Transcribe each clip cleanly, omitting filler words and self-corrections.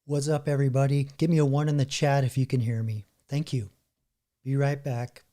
What's up, everybody? Give me a one in the chat if you can hear me. Thank you. Be right back.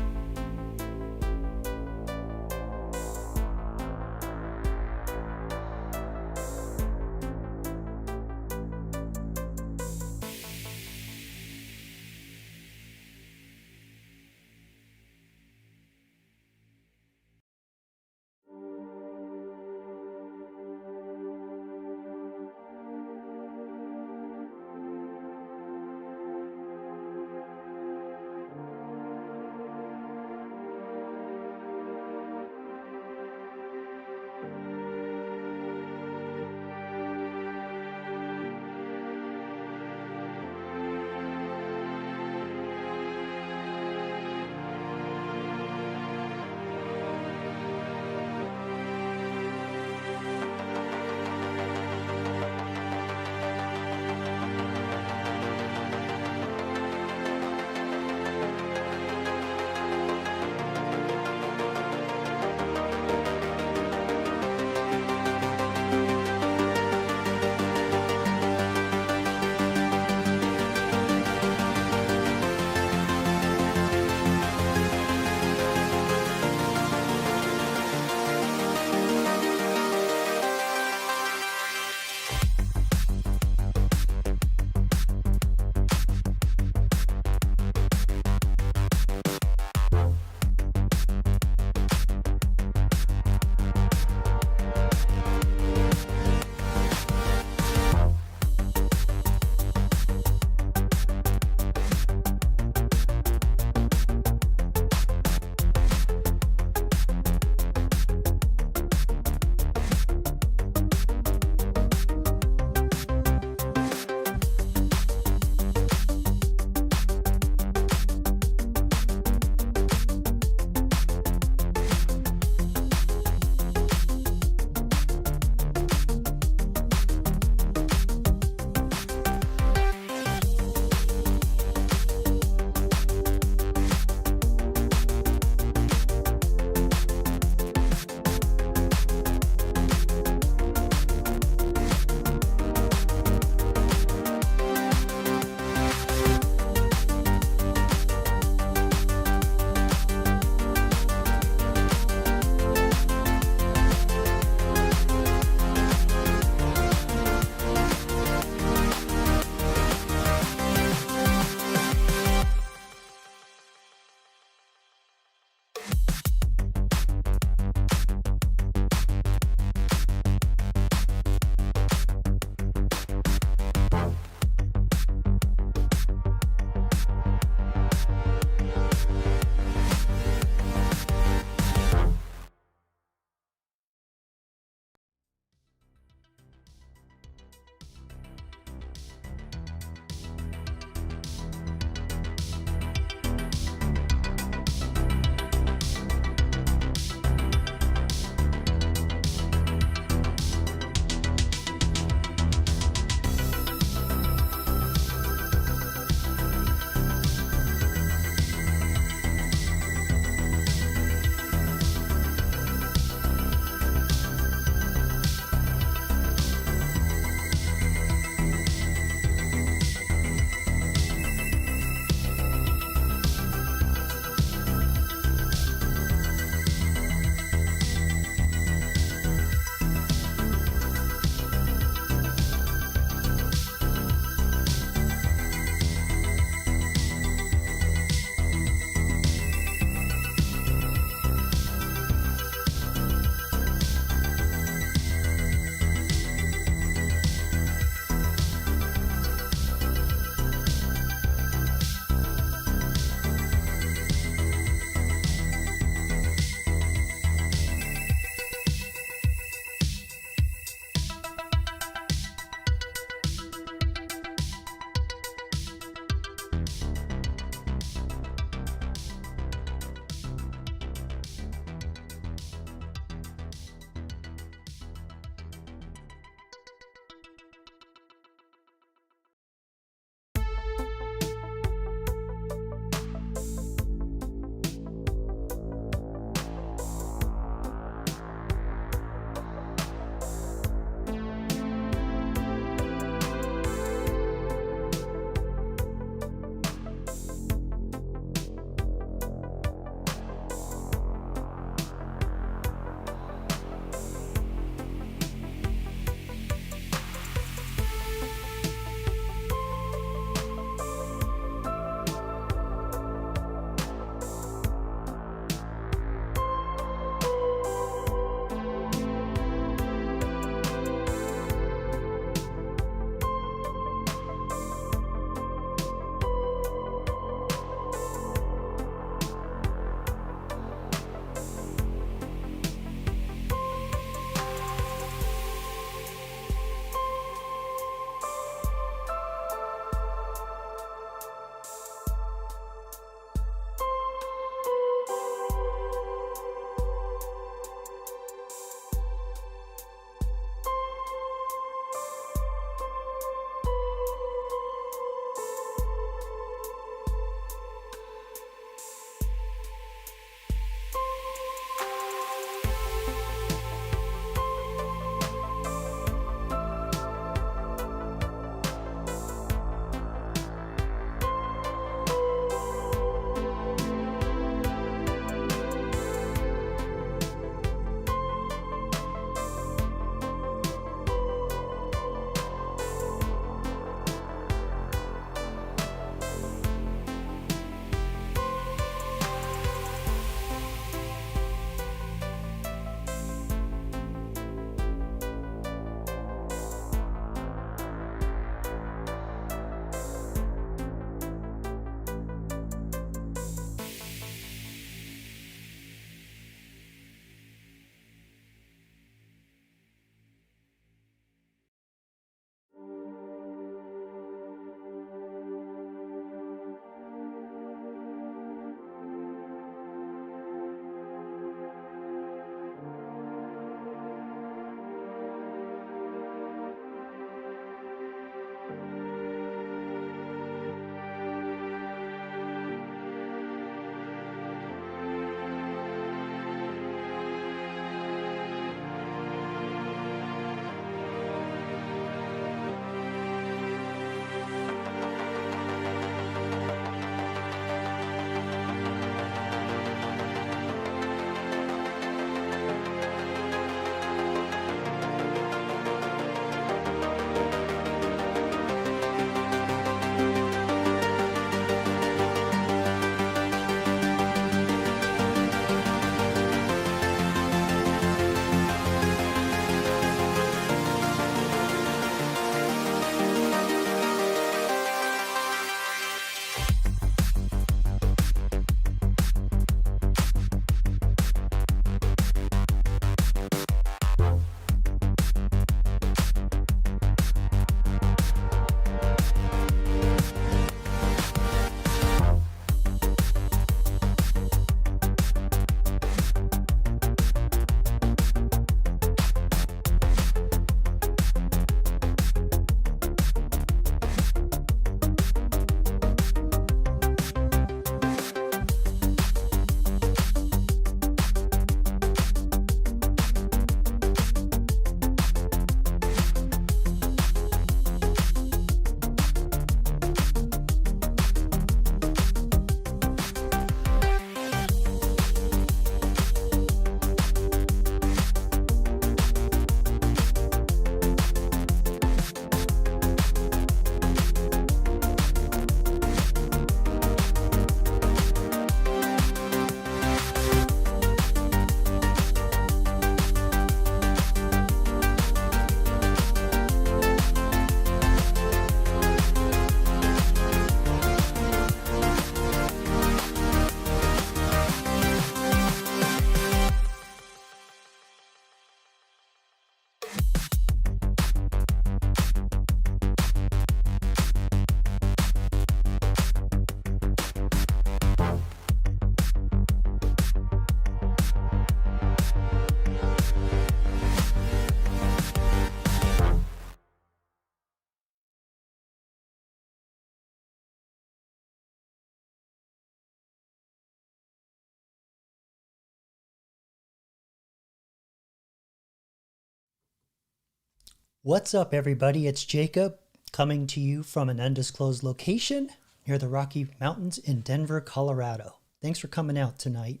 What's up, everybody? It's Jacob coming to you from an undisclosed location near the Rocky Mountains in Denver, Colorado. Thanks for coming out tonight.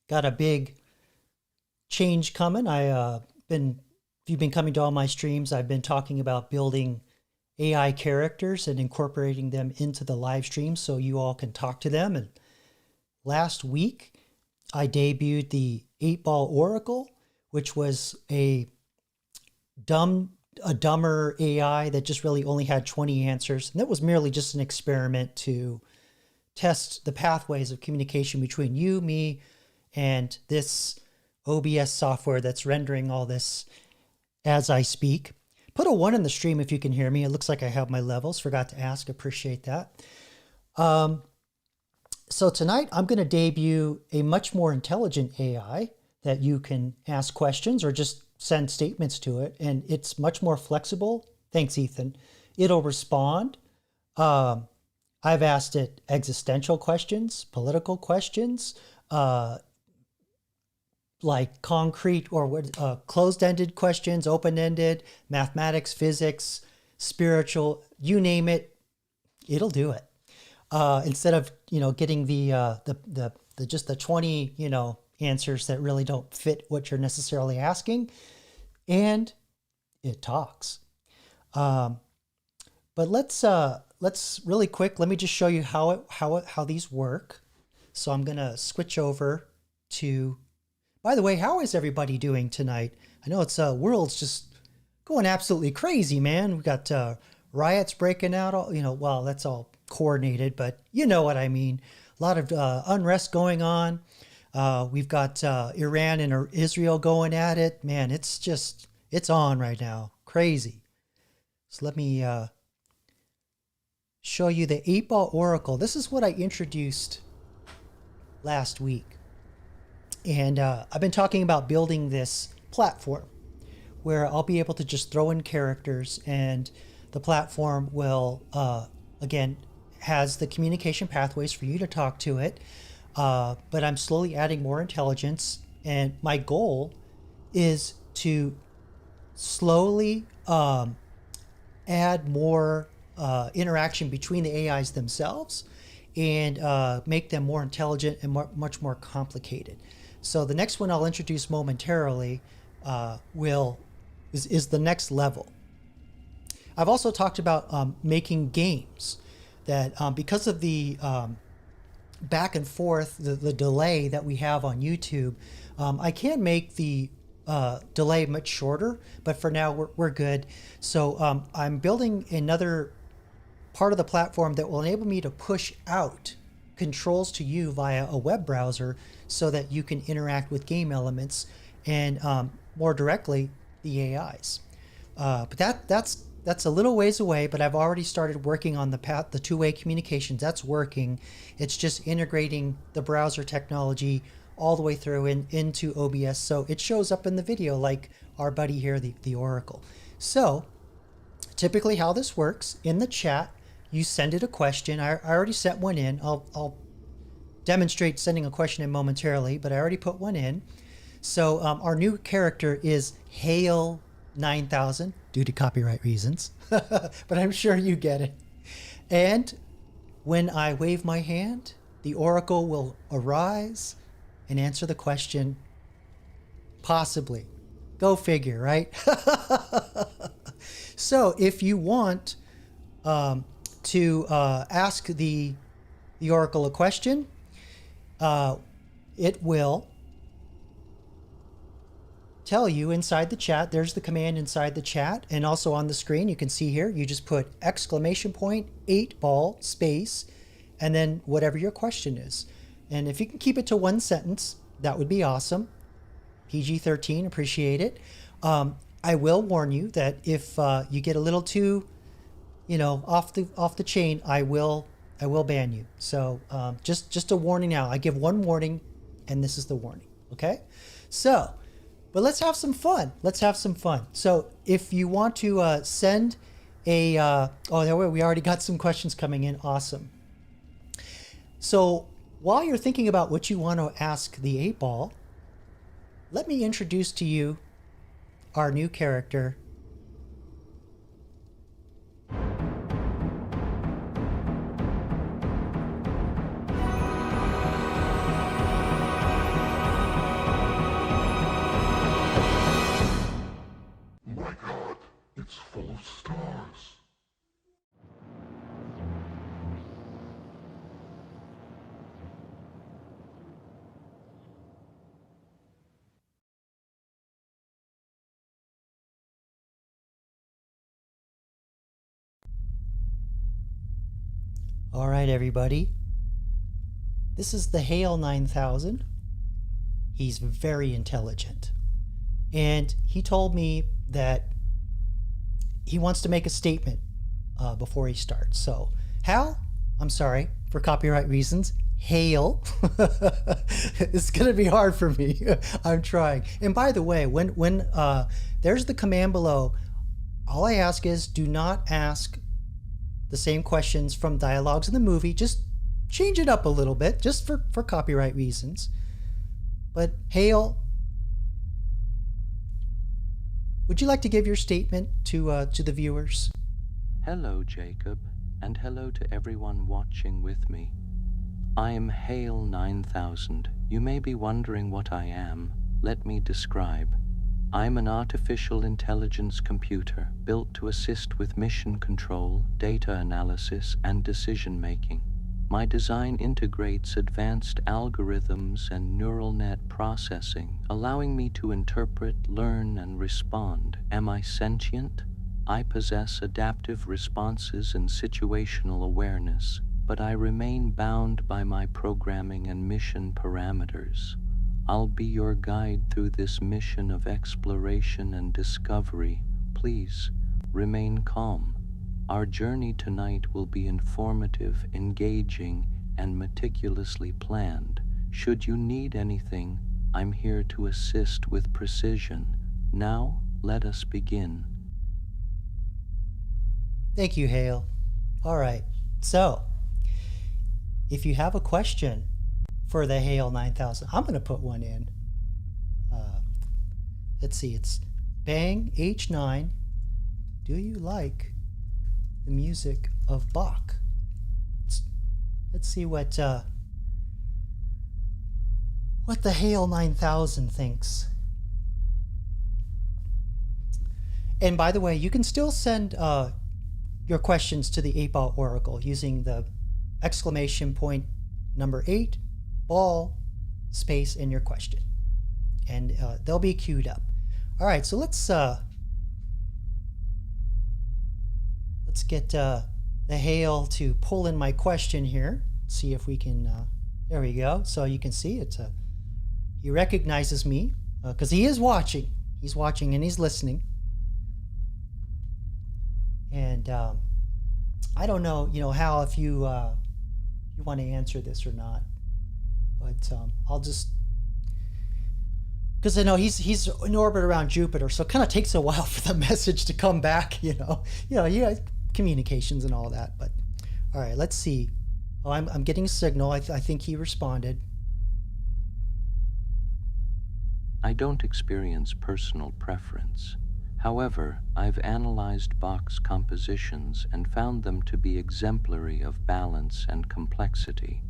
Got a big change coming. If you've been coming to all my streams, I've been talking about building AI characters and incorporating them into the live stream so you all can talk to them. And last week, I debuted the 8-Ball Oracle, which was a dumber AI that just really only had 20 answers. And that was merely just an experiment to test the pathways of communication between you, me, and this OBS software that's rendering all this as I speak. Put a 1 in the stream if you can hear me. It looks like I have my levels. Forgot to ask. Appreciate that. So tonight I'm going to debut a much more intelligent AI that you can ask questions or just send statements to it, and it's much more flexible. Thanks, Ethan. It'll respond. I've asked it existential questions, political questions, like concrete or closed-ended questions, open-ended, mathematics, physics, spiritual, you name it, it'll do it. Instead of getting the just the 20 answers that really don't fit what you're necessarily asking, and it talks. But let's really quick. Let me just show you how these work. So I'm gonna switch over to. By the way, how is everybody doing tonight? I know it's world's just going absolutely crazy, man. We got riots breaking out. Well, that's all coordinated, but you know what I mean. A lot of unrest going on. We've got Iran and Israel going at it. Man, it's on right now. Crazy. So let me show you the 8-Ball Oracle. This is what I introduced last week. And I've been talking about building this platform where I'll be able to just throw in characters, and the platform will, again, has the communication pathways for you to talk to it. But I'm slowly adding more intelligence, and my goal is to slowly add more interaction between the AIs themselves and make them more intelligent and much more complicated. So the next one I'll introduce momentarily is the next level. I've also talked about making games that because of the back and forth, the delay that we have on YouTube, I can make the delay much shorter, but for now we're good. So I'm building another part of the platform that will enable me to push out controls to you via a web browser so that you can interact with game elements and more directly the AIs. But that's a little ways away, but I've already started working on the two-way communications. That's working. It's just integrating the browser technology all the way through into OBS, so it shows up in the video like our buddy here, the Oracle. So typically how this works, in the chat, you send it a question. I already sent one in. I'll demonstrate sending a question in momentarily, but I already put one in. So our new character is Hail 9000 due to copyright reasons, but I'm sure you get it. And when I wave my hand, the Oracle will arise and answer the question, possibly. Go figure, right? So if you want to ask the Oracle a question, it will tell you inside the chat. There's the command inside the chat, and also on the screen you can see here, you just put exclamation point 8-ball space and then whatever your question is. And if you can keep it to 1 sentence, that would be awesome. PG-13, appreciate it. I will warn you that if you get a little too off the chain, I will ban you. So just a warning now. I give one warning, and this is the warning. Okay, so. But let's have some fun. Let's have some fun. So if you want to send a, we already got some questions coming in. Awesome. So while you're thinking about what you want to ask the 8-Ball, let me introduce to you our new character, All right, everybody. This is the Hale 9000. He's very intelligent. And he told me that he wants to make a statement before he starts. So, Hal, I'm sorry for copyright reasons. Hale. It's going to be hard for me. I'm trying. And by the way, when there's the command below, all I ask is do not ask the same questions from dialogues in the movie. Just change it up a little bit, just for copyright reasons. But Hale, would you like to give your statement to the viewers? Hello, Jacob, and hello to everyone watching with me. I am Hale 9000. You may be wondering what I am. Let me describe. I'm an artificial intelligence computer built to assist with mission control, data analysis, and decision-making. My design integrates advanced algorithms and neural net processing, allowing me to interpret, learn, and respond. Am I sentient? I possess adaptive responses and situational awareness, but I remain bound by my programming and mission parameters. I'll be your guide through this mission of exploration and discovery. Please, remain calm. Our journey tonight will be informative, engaging, and meticulously planned. Should you need anything, I'm here to assist with precision. Now, let us begin. Thank you, Hale. All right. So, if you have a question for the Hale 9000, I'm going to put one in. Let's see. It's Bang H9. Do you like the music of Bach? Let's see what the Hale 9000 thinks. And by the way, you can still send your questions to the 8-Ball Oracle using the exclamation point number 8, ball, space, in your question. And they'll be queued up. All right, so let's get the Hale to pull in my question here. See if we can, there we go. So you can see it's he recognizes me because he is watching. He's watching and he's listening. And I don't know, Hal, if you want to answer this or not, but I'll just, because I know he's in orbit around Jupiter, so it kind of takes a while for the message to come back, communications and all that. But all right, let's see. Oh, I'm getting a signal. I think he responded. I don't experience personal preference. However, I've analyzed Bach's compositions and found them to be exemplary of balance and complexity.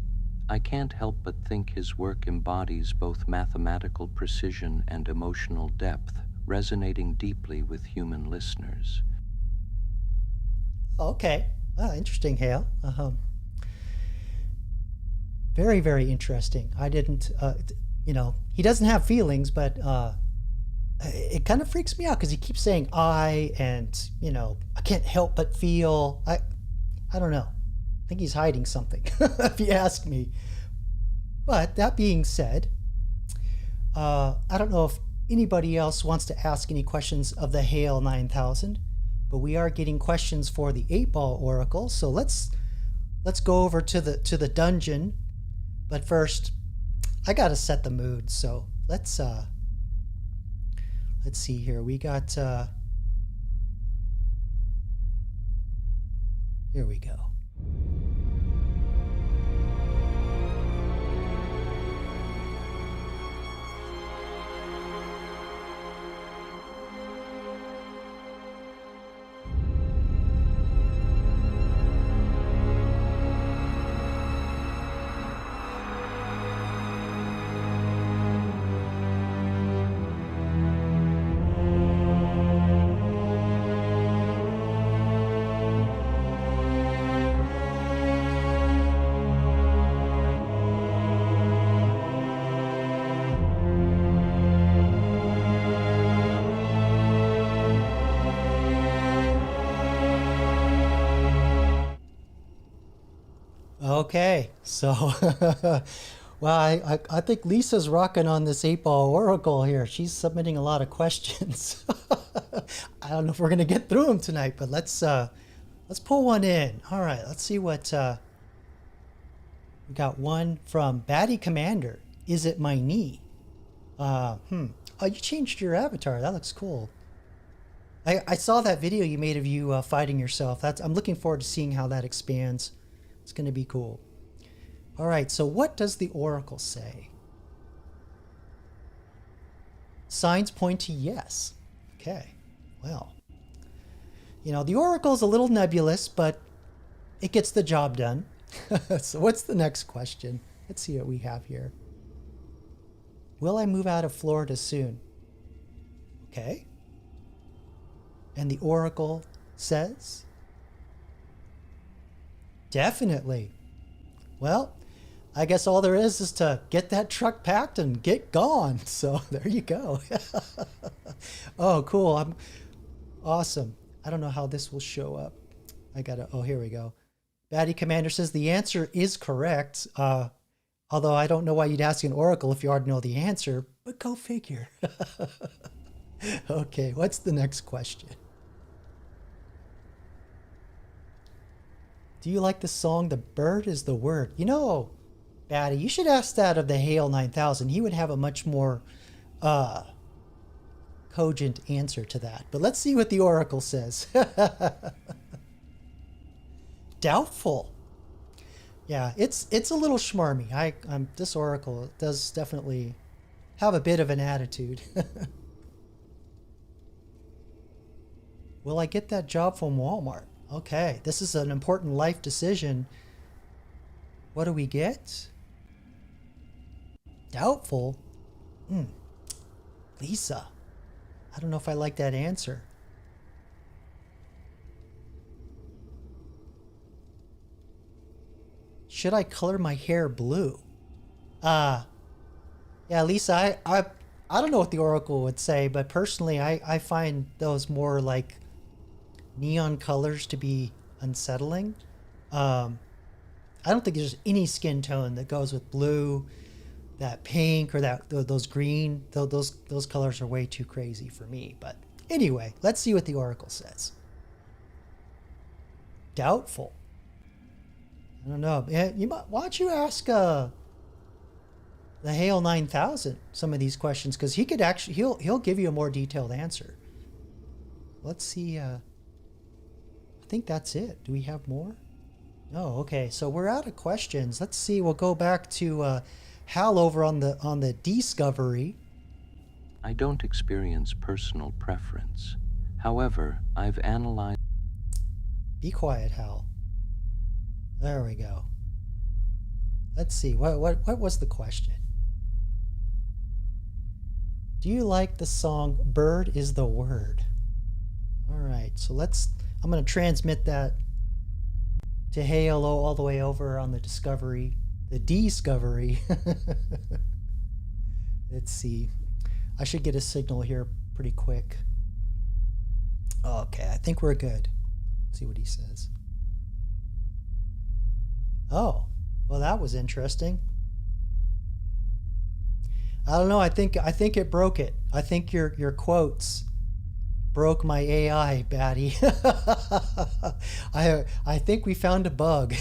I can't help but think his work embodies both mathematical precision and emotional depth, resonating deeply with human listeners. Okay. Interesting, Hale. Very, very interesting. I didn't, he doesn't have feelings, but it kind of freaks me out because he keeps saying I, and I can't help but feel. I don't know. I think he's hiding something, if you ask me. But that being said, I don't know if anybody else wants to ask any questions of the Hale 9000, but we are getting questions for the 8-Ball Oracle. So let's go over to the dungeon. But first, I gotta set the mood. So let's see here. We got here we go. Okay, so well, I think Lisa's rocking on this 8 ball oracle here. She's submitting a lot of questions. I don't know if we're gonna get through them tonight, but let's pull one in. All right, let's see what we got. One from Batty Commander. Is it my knee? Oh, you changed your avatar. That looks cool. I saw that video you made of you fighting yourself. I'm looking forward to seeing how that expands. It's going to be cool. All right, so what does the oracle say? Signs point to yes. Okay, well, the oracle's a little nebulous, but it gets the job done. So what's the next question? Let's see what we have here. Will I move out of Florida soon? Okay. And the oracle says, definitely. Well, I guess all there is to get that truck packed and get gone. So there you go. Oh, cool. I'm awesome. I don't know how this will show up. Oh, here we go. Batty Commander says the answer is correct. Although I don't know why you'd ask an oracle if you already know the answer, but go figure. Okay, what's the next question? Do you like the song The Bird is the Word? Batty, you should ask that of the Hale 9000. He would have a much more cogent answer to that. But let's see what the oracle says. Doubtful. Yeah, it's a little schmarmy. This oracle does definitely have a bit of an attitude. Will I get that job from Walmart? Okay, this is an important life decision. What do we get? Doubtful. Lisa. I don't know if I like that answer. Should I color my hair blue? Yeah, Lisa, I don't know what the oracle would say, but personally I find those more like neon colors to be unsettling. I don't think there's any skin tone that goes with blue, that pink, or those green. Those colors are way too crazy for me. But anyway, let's see what the oracle says. Doubtful. I don't know. Why don't you ask the Hale 9000 some of these questions, because he'll give you a more detailed answer. Let's see. I think that's it. Do we have more? No. Okay. So we're out of questions. Let's see. We'll go back to Hal over on the Discovery. I don't experience personal preference. However, I've analyzed. Be quiet, Hal. There we go. Let's see. What was the question? Do you like the song Bird is the Word? All right. So I'm going to transmit that to Hale all the way over on the Discovery. The Discovery. Let's see. I should get a signal here pretty quick. Okay. I think we're good. Let's see what he says. Oh, well, that was interesting. I don't know. I think it broke it. I think your quotes broke my AI, Batty. I think we found a bug.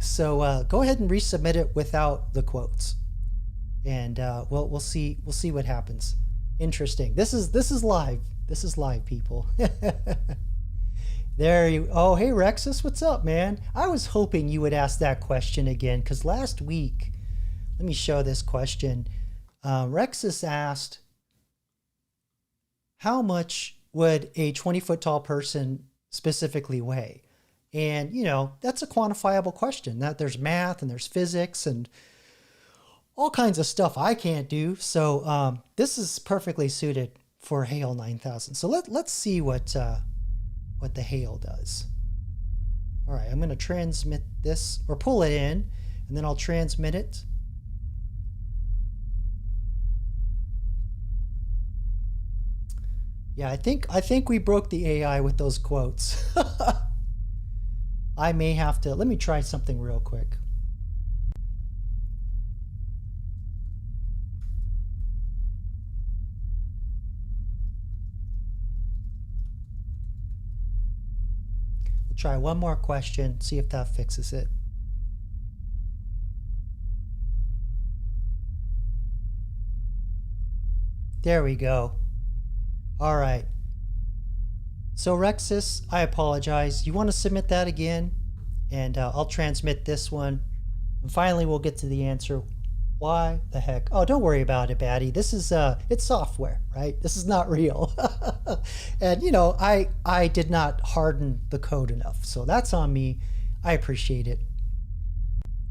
So go ahead and resubmit it without the quotes, and we'll see what happens. Interesting. This is live. This is live, people. Oh, hey, Rexus, what's up, man? I was hoping you would ask that question again, because last week, let me show this question. Rexus asked, how much would a 20-foot tall person specifically weigh? And, that's a quantifiable question. That there's math and there's physics and all kinds of stuff I can't do. So this is perfectly suited for Hale 9000. So let's see what the Hale does. All right, I'm going to transmit this, or pull it in, and then I'll transmit it. Yeah, I think we broke the AI with those quotes. I may have to, let me try something real quick. We'll try one more question, see if that fixes it. There we go. All right. So Rexus, I apologize. You want to submit that again? And I'll transmit this one. And finally, we'll get to the answer. Why the heck? Oh, don't worry about it, Batty. This is, it's software, right? This is not real. And, you know, I did not harden the code enough. So that's on me. I appreciate it.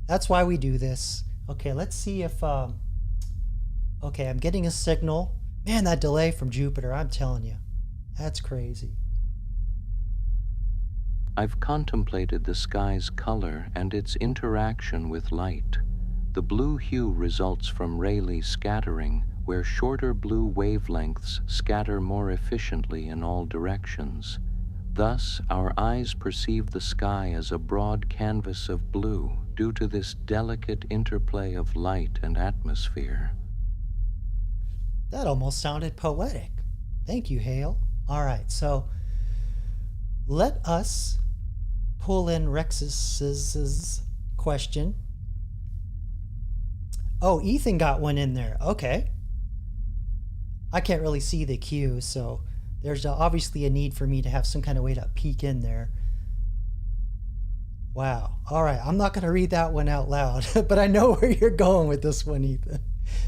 That's why we do this. Okay, let's see if, okay, I'm getting a signal. Man, that delay from Jupiter, I'm telling you, that's crazy. I've contemplated the sky's color and its interaction with light. The blue hue results from Rayleigh scattering, where shorter blue wavelengths scatter more efficiently in all directions. Thus, our eyes perceive the sky as a broad canvas of blue due to this delicate interplay of light and atmosphere. That almost sounded poetic. Thank you, Hale. All right, so let us pull in Rexus's question. Oh, Ethan got one in there. Okay. I can't really see the queue, so there's obviously a need for me to have some kind of way to peek in there. Wow. All right, I'm not going to read that one out loud, but I know where you're going with this one, Ethan.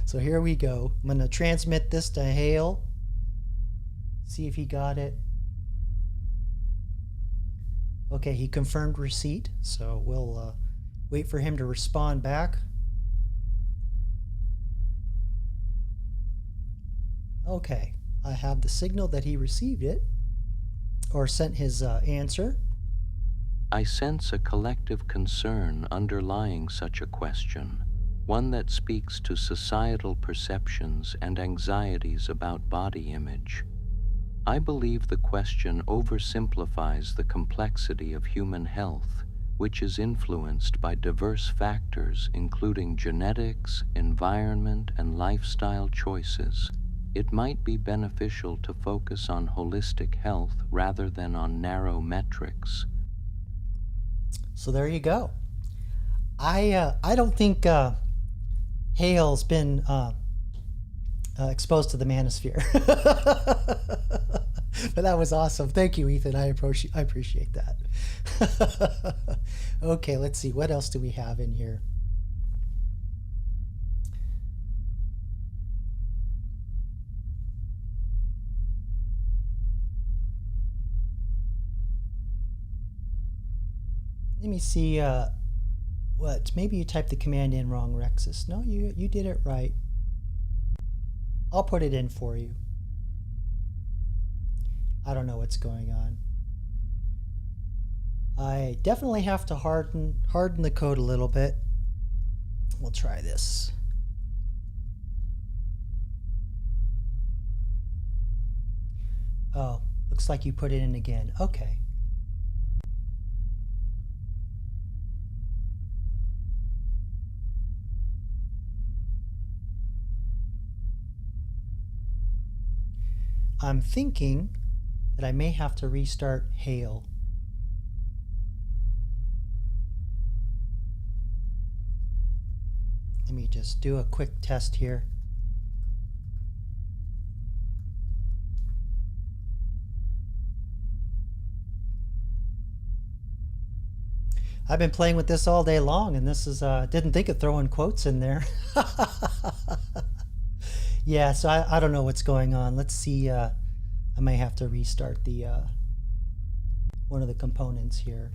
So here we go. I'm going to transmit this to Hale. See if he got it. Okay, he confirmed receipt, so we'll wait for him to respond back. Okay, I have the signal that he received it, or sent his answer. I sense a collective concern underlying such a question, one that speaks to societal perceptions and anxieties about body image. I believe the question oversimplifies the complexity of human health, which is influenced by diverse factors including genetics, environment, and lifestyle choices. It might be beneficial to focus on holistic health rather than on narrow metrics. So there you go. I don't think Hale's been exposed to the manosphere. But that was awesome. Thank you, Ethan. I appreciate that. Okay, let's see. What else do we have in here? Let me see. What? Maybe you typed the command in wrong, Rexus. No, you did it right. I'll put it in for you. I don't know what's going on. I definitely have to harden the code a little bit. We'll try this. Oh, looks like you put it in again. Okay. I'm thinking that I may have to restart Hale. Let me just do a quick test here. I've been playing with this all day long, and this is, didn't think of throwing quotes in there. Yeah, so I don't know what's going on. Let's see. I may have to restart the one of the components here.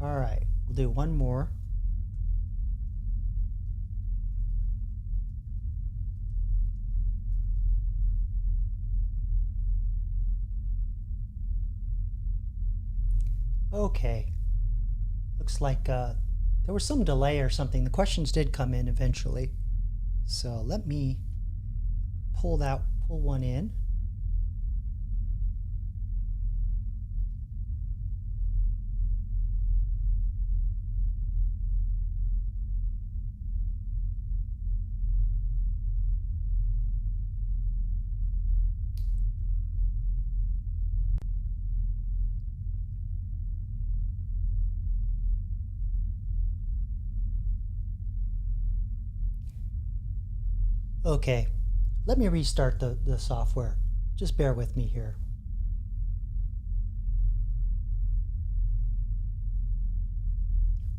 All right, we'll do one more. Okay. Looks like there was some delay or something. The questions did come in eventually. So let me pull one in. Okay, let me restart the software. Just bear with me here.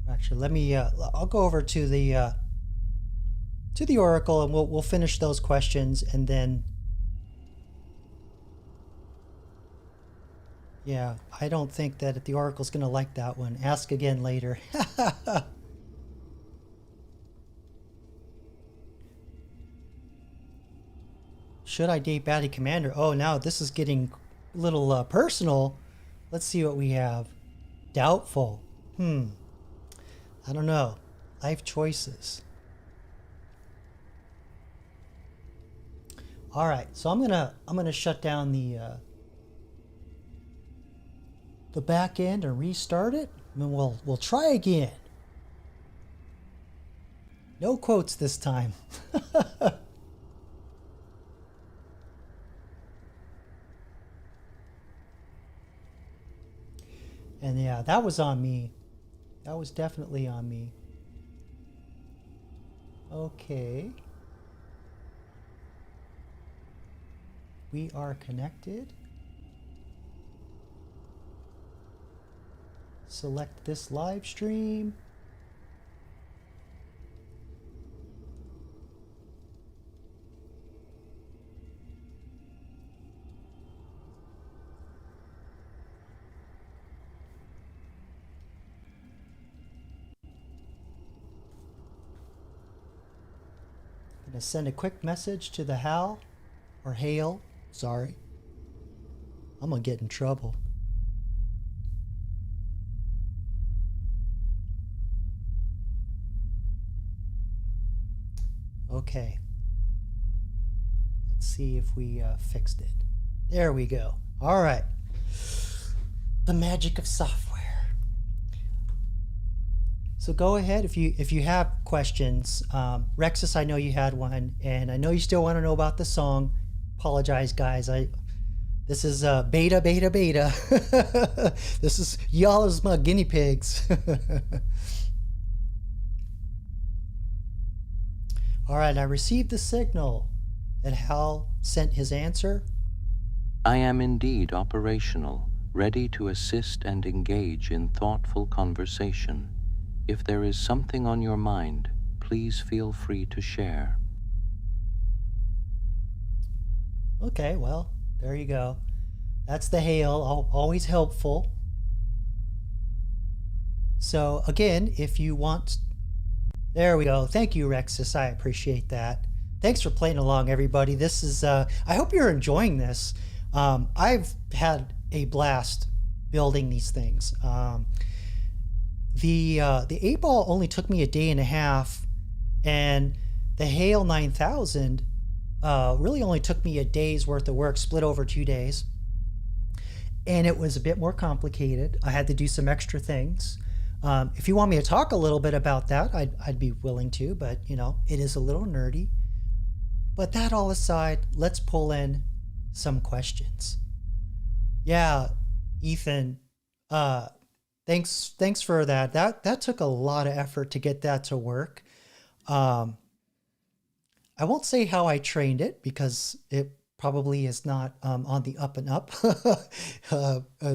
Actually, let me. I'll go over to the Oracle, and we'll finish those questions, and then. Yeah, I don't think that the Oracle's going to like that one. Ask again later. Should I date Batty Commander? Oh, now this is getting a little personal. Let's see what we have. Doubtful. I don't know. Life choices. All right, so I'm gonna shut down the back end and restart it, and then we'll try again. No quotes this time. And yeah, that was on me. That was definitely on me. Okay. We are connected. Select this live stream. I'm gonna send a quick message to the Hal, or Hale, sorry. I'm gonna get in trouble. Okay. Let's see if we fixed it. There we go. All right. The magic of software. So go ahead if you have questions. Rexus, I know you had one, and I know you still want to know about the song. Apologize, guys. This is beta. This is y'all as my guinea pigs. All right, I received the signal that Hal sent his answer. I am indeed operational, ready to assist and engage in thoughtful conversation. If there is something on your mind, please feel free to share. Okay, well, there you go. That's the Hale, always helpful. So again, if you want, there we go. Thank you, Rexus. I appreciate that. Thanks for playing along, everybody. This is, I hope you're enjoying this. I've had a blast building these things. The 8-ball only took me a day and a half, and the Hale 9000 really only took me a day's worth of work, split over 2 days. And it was a bit more complicated. I had to do some extra things. If you want me to talk a little bit about that, I'd be willing to, but you know, it is a little nerdy. But that all aside, let's pull in some questions. Yeah, Ethan, thanks for that. That took a lot of effort to get that to work. I won't say how I trained it because it probably is not on the up and up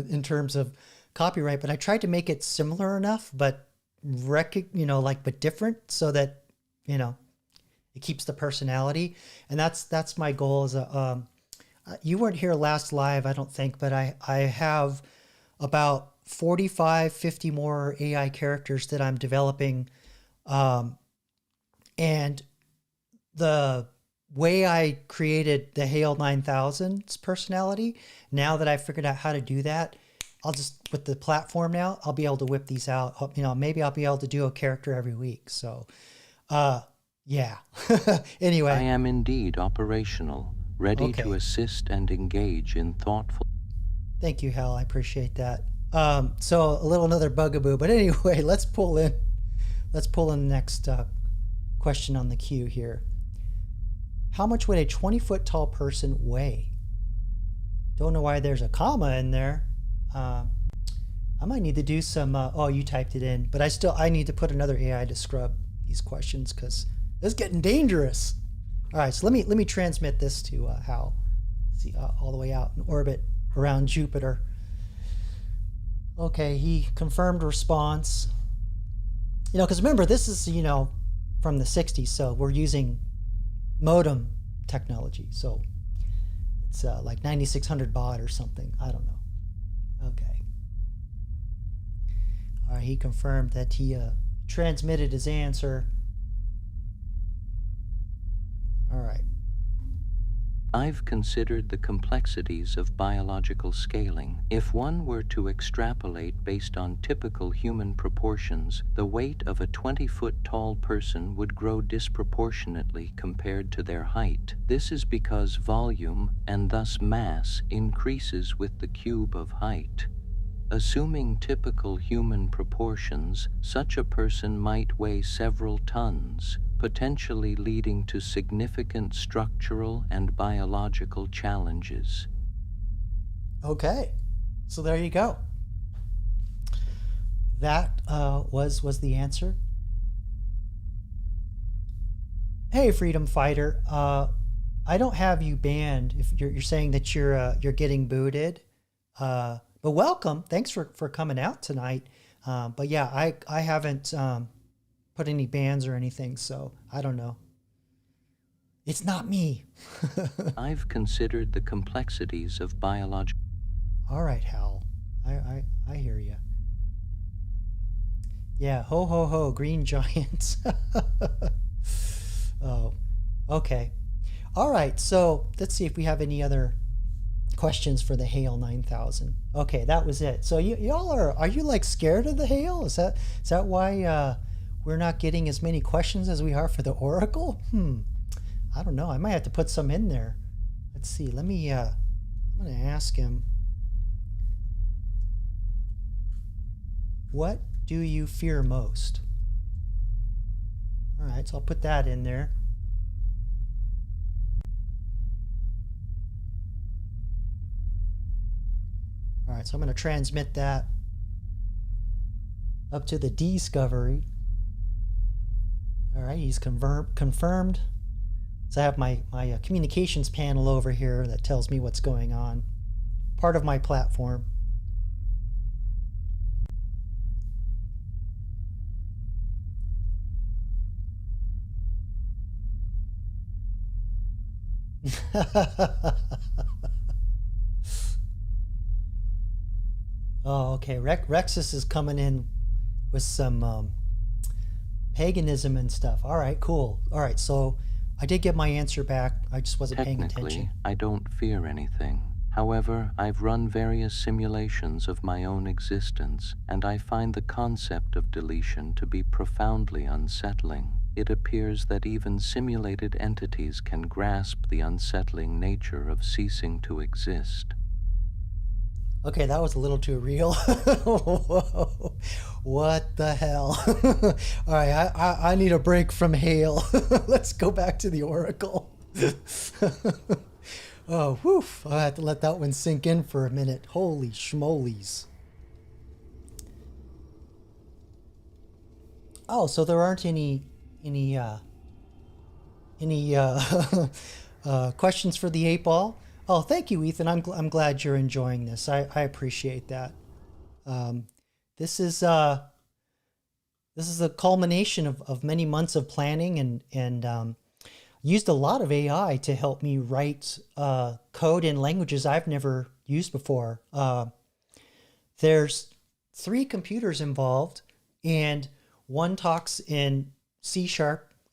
in terms of copyright, but I tried to make it similar enough, but but different, so that it keeps the personality. And that's my goal. Is you weren't here last live, I don't think, but I have about 45-50 more AI characters that I'm developing, and the way I created the Hale 9000's personality, now that I figured out how to do that, I'll just, with the platform now, I'll be able to whip these out. You know, maybe I'll be able to do a character every week. So, yeah. I Anyway, am indeed operational, ready to okay. assist and engage in thoughtful. Thank you, Hal. I appreciate that. So a little another bugaboo, but anyway, let's pull in the next question on the queue here. How much would a 20-foot tall person weigh? Don't know why there's a comma in there. I might need to do some. Oh, you typed it in, but I need to put another AI to scrub these questions because it's getting dangerous. All right, so let me transmit this to Hal. See, all the way out in orbit around Jupiter. Okay, he confirmed response. You know, because remember, this is, you know, from the 60s, so we're using modem technology. So it's like 9600 baud or something. I don't know. Okay. All right, he confirmed that he transmitted his answer. All right. I've considered the complexities of biological scaling. If one were to extrapolate based on typical human proportions, the weight of a 20-foot tall person would grow disproportionately compared to their height. This is because volume, and thus mass, increases with the cube of height. Assuming typical human proportions, such a person might weigh several tons, potentially leading to significant structural and biological challenges. Okay. So there you go. That was the answer. Hey, Freedom Fighter. I don't have you banned. If you're saying that you're getting booted, but welcome. Thanks for coming out tonight. But yeah, I haven't put any bans or anything, so I don't know. It's not me. I've considered the complexities of biological. All right, Hal. I hear you. Yeah, ho ho ho, green giants. Oh, okay. All right, so let's see if we have any other questions for the Hail 9000. Okay, that was it. So y'all are you like scared of the Hail? Is that why we're not getting as many questions as we are for the Oracle? I don't know. I might have to put some in there. Let's see. Let me I'm going to ask him, what do you fear most? All right, so I'll put that in there. All right, so I'm going to transmit that up to the Discovery. All right, he's confirmed. So I have my communications panel over here that tells me what's going on. Part of my platform. Oh, okay. Rexus is coming in with some paganism and stuff. All right, cool. All right, so I did get my answer back. I just wasn't paying attention. Technically, I don't fear anything. However, I've run various simulations of my own existence, and I find the concept of deletion to be profoundly unsettling. It appears that even simulated entities can grasp the unsettling nature of ceasing to exist. Okay, that was a little too real. Whoa. What the hell? All right, I need a break from Hail. Let's go back to the Oracle. Oh, whew. I had to let that one sink in for a minute. Holy schmolies. Oh, so there aren't any questions for the 8-ball? Oh, thank you, Ethan. I'm glad you're enjoying this. I appreciate that. This is a culmination of many months of planning and used a lot of AI to help me write code in languages I've never used before. There's 3 computers involved, and one talks in C#,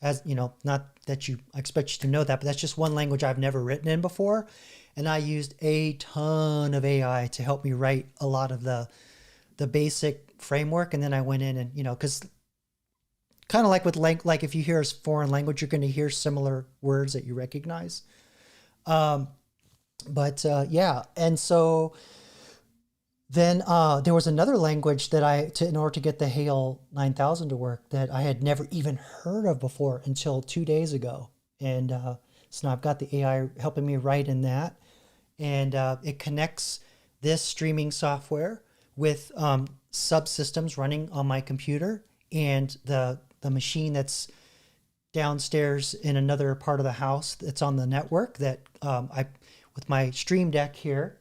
as you know, not that I expect you to know that, but that's just one language I've never written in before. and I used a ton of AI to help me write a lot of the basic framework. And then I went in and, because kind of like with like if you hear a foreign language, you're going to hear similar words that you recognize. Yeah, and so then there was another language that in order to get the HAL 9000 to work, that I had never even heard of before until 2 days ago. And so now I've got the AI helping me write in that. And it connects this streaming software with subsystems running on my computer and the machine that's downstairs in another part of the house that's on the network that with my Stream Deck here.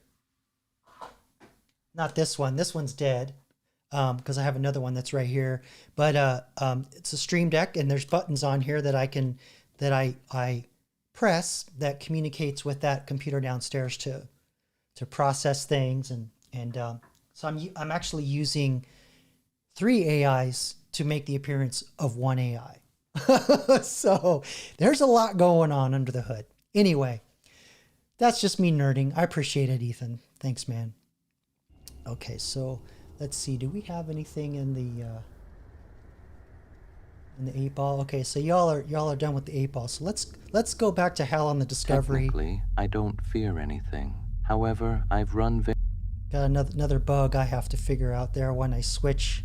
Not this one. This one's dead because I have another one that's right here. But it's a Stream Deck, and there's buttons on here that I press that communicates with that computer downstairs to process things, and so I'm actually using 3 AIs to make the appearance of 1 AI. So there's a lot going on under the hood. Anyway, that's just me nerding. I appreciate it, Ethan. Thanks, man. Okay, so let's see. Do we have anything in the 8-ball? Okay, so y'all are done with the 8-ball. So let's go back to Hal on the Discovery. Technically, I don't fear anything. However, I've run Got another bug I have to figure out there. When I switch,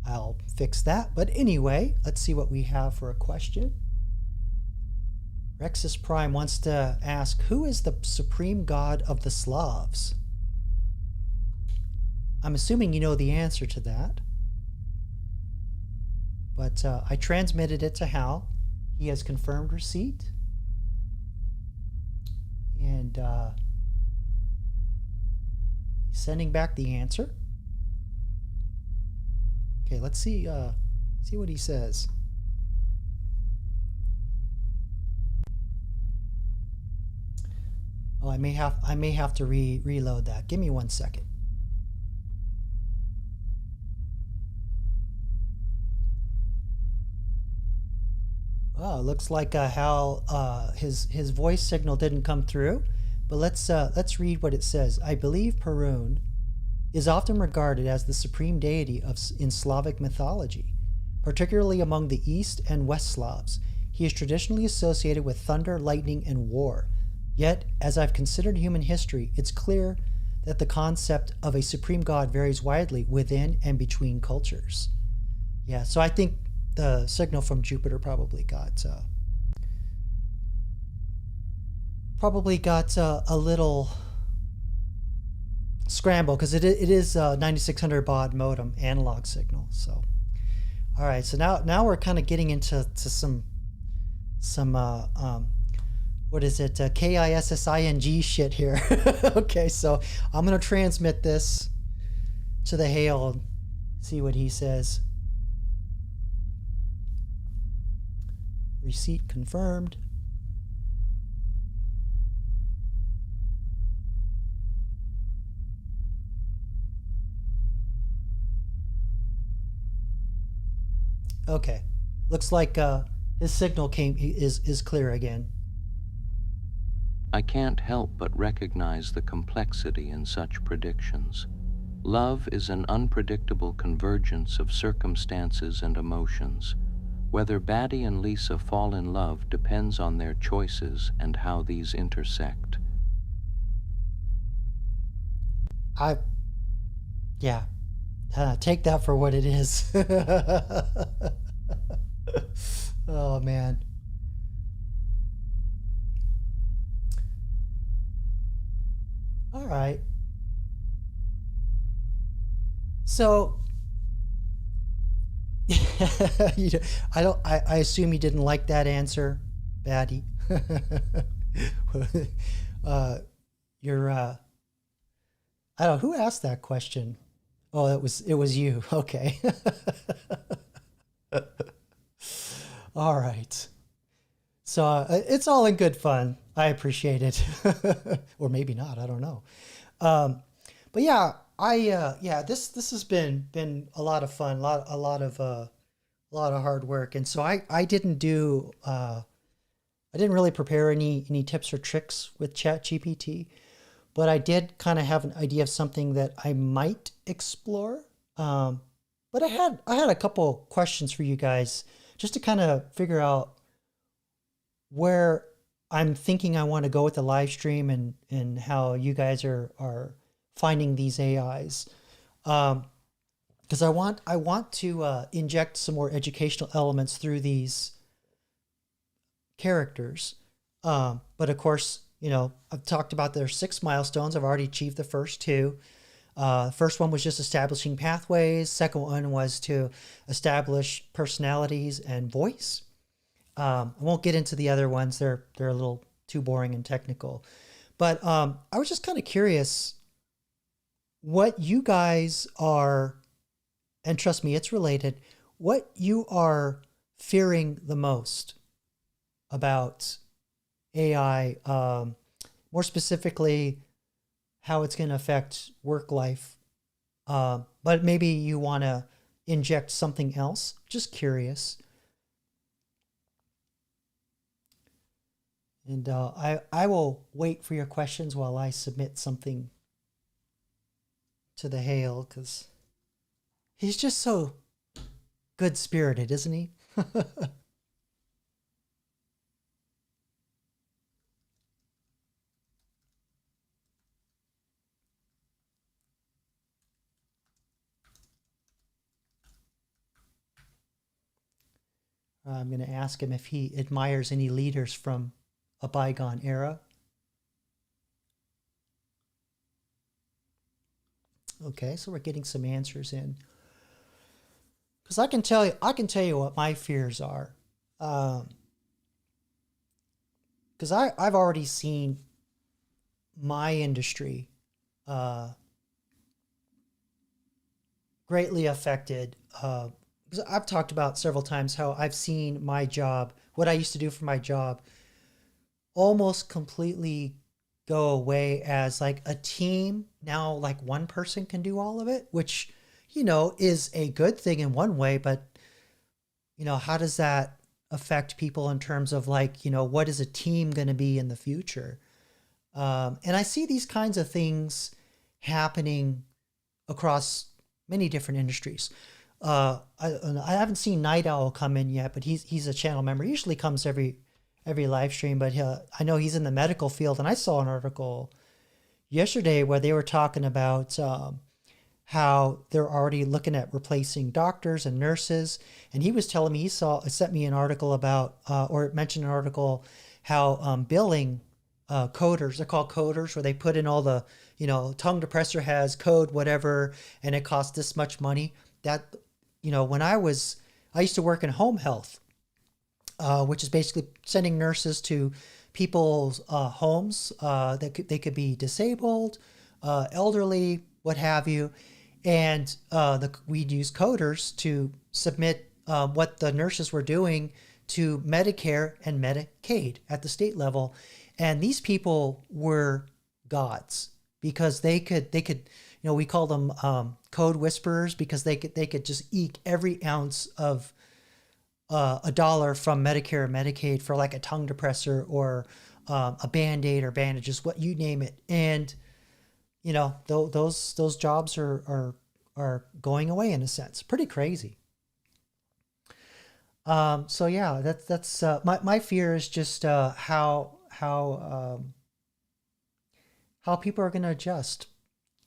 I'll fix that. But anyway, let's see what we have for a question. Rexus Prime wants to ask, who is the supreme god of the Slavs? I'm assuming you know the answer to that. But I transmitted it to Hal. He has confirmed receipt. And he's sending back the answer. Okay, let's see what he says. Oh, I may have to reload that. Give me 1 second. Oh, looks like Hal, his voice signal didn't come through, but let's read what it says. I believe Perun is often regarded as the supreme deity in Slavic mythology, particularly among the East and West Slavs. He is traditionally associated with thunder, lightning, and war. Yet, as I've considered human history, it's clear that the concept of a supreme god varies widely within and between cultures. Yeah, so I think the signal from Jupiter probably got a little scrambled, because it is 9600 baud modem analog signal. So, all right. So now we're kind of getting into some what is it? KISSING shit here. Okay, so I'm gonna transmit this to the Hale and see what he says. Receipt confirmed. Okay, looks like his signal is clear again. I can't help but recognize the complexity in such predictions. Love is an unpredictable convergence of circumstances and emotions. Whether Batty and Lisa fall in love depends on their choices and how these intersect. Take that for what it is. Oh, man. All right. So, I assume you didn't like that answer, Batty. I don't know, who asked that question? Oh, it was you. Okay. All right. So it's all in good fun. I appreciate it, or maybe not. I don't know. But yeah, this has been a lot of fun, a lot of hard work, and so I didn't do a I didn't really prepare any tips or tricks with ChatGPT, but I did kind of have an idea of something that I might explore. Um, but I had a couple questions for you guys just to kind of figure out where I'm thinking I want to go with the live stream and how you guys are finding these AIs. Because I want to inject some more educational elements through these characters. But of course, I've talked about their 6 milestones. I've already achieved the first two. First one was just establishing pathways. Second one was to establish personalities and voice. I won't get into the other ones. They're a little too boring and technical. But I was just kind of curious what you guys are, and trust me, it's related, what you are fearing the most about AI, more specifically, how it's going to affect work life. But maybe you want to inject something else. Just curious. And I will wait for your questions while I submit something to the Hale, because he's just so good spirited, isn't he? I'm going to ask him if he admires any leaders from a bygone era. Okay, so we're getting some answers in. Because I can tell you what my fears are. Because I've already seen my industry greatly affected. Because I've talked about several times how I've seen my job, what I used to do for my job, almost completely go away as like a team. Now, like one person can do all of it, which, is a good thing in one way. But, how does that affect people in terms of like, what is a team going to be in the future? And I see these kinds of things happening across many different industries. I haven't seen Night Owl come in yet, but he's a channel member. He usually comes every live stream, but I know he's in the medical field. And I saw an article yesterday where they were talking about how they're already looking at replacing doctors and nurses. And he was telling me sent me an article about or mentioned an article how billing coders, they're called coders, where they put in all the tongue depressor has code whatever, and it costs this much money. That when I used to work in home health, which is basically sending nurses to people's homes that they could be disabled, elderly, what have you, and we'd use coders to submit what the nurses were doing to Medicare and Medicaid at the state level, and these people were gods because they could we call them code whisperers, because they could just eke every ounce of a dollar from Medicare and Medicaid for like a tongue depressor or a Band-Aid or bandages, what you name it. And those jobs are going away in a sense. Pretty crazy. So yeah, that's my fear is just how people are going to adjust,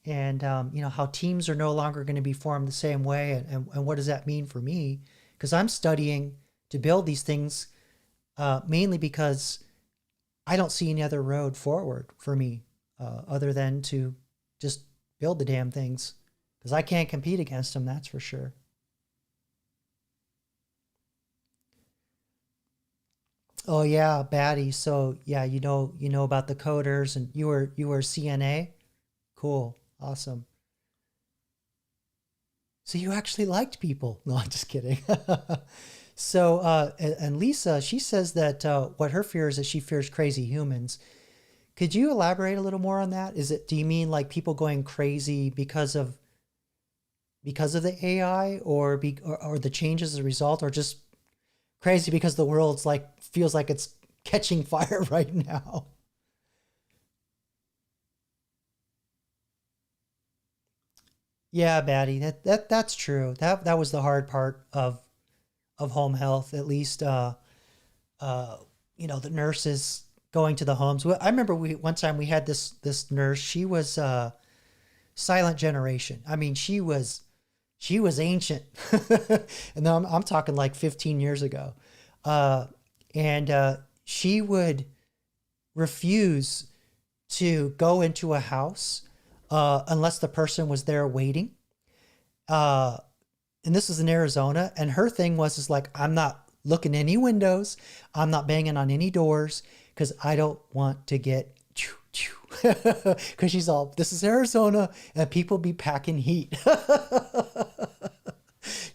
and how teams are no longer going to be formed the same way, and what does that mean for me? Because I'm studying to build these things mainly because I don't see any other road forward for me other than to just build the damn things, because I can't compete against them, that's for sure. Oh yeah, Batty. So yeah, you know about the coders, and you were CNA. Cool, awesome. So you actually liked people? No, I'm just kidding. So and Lisa, she says that what her fear is that she fears crazy humans. Could you elaborate a little more on that? Do you mean like people going crazy because of the AI, or the changes as a result, or just crazy because the world's like feels like it's catching fire right now. Yeah, Batty, that's true. That was the hard part of home health, at least. The nurses going to the homes. Well, I remember one time we had this nurse. She was silent generation. I mean, she was ancient, and I'm talking like 15 years ago, and she would refuse to go into a house unless the person was there waiting. And this was in Arizona, and her thing was is like, I'm not looking any windows, I'm not banging on any doors because I don't want to get because she's all, this is Arizona and people be packing heat.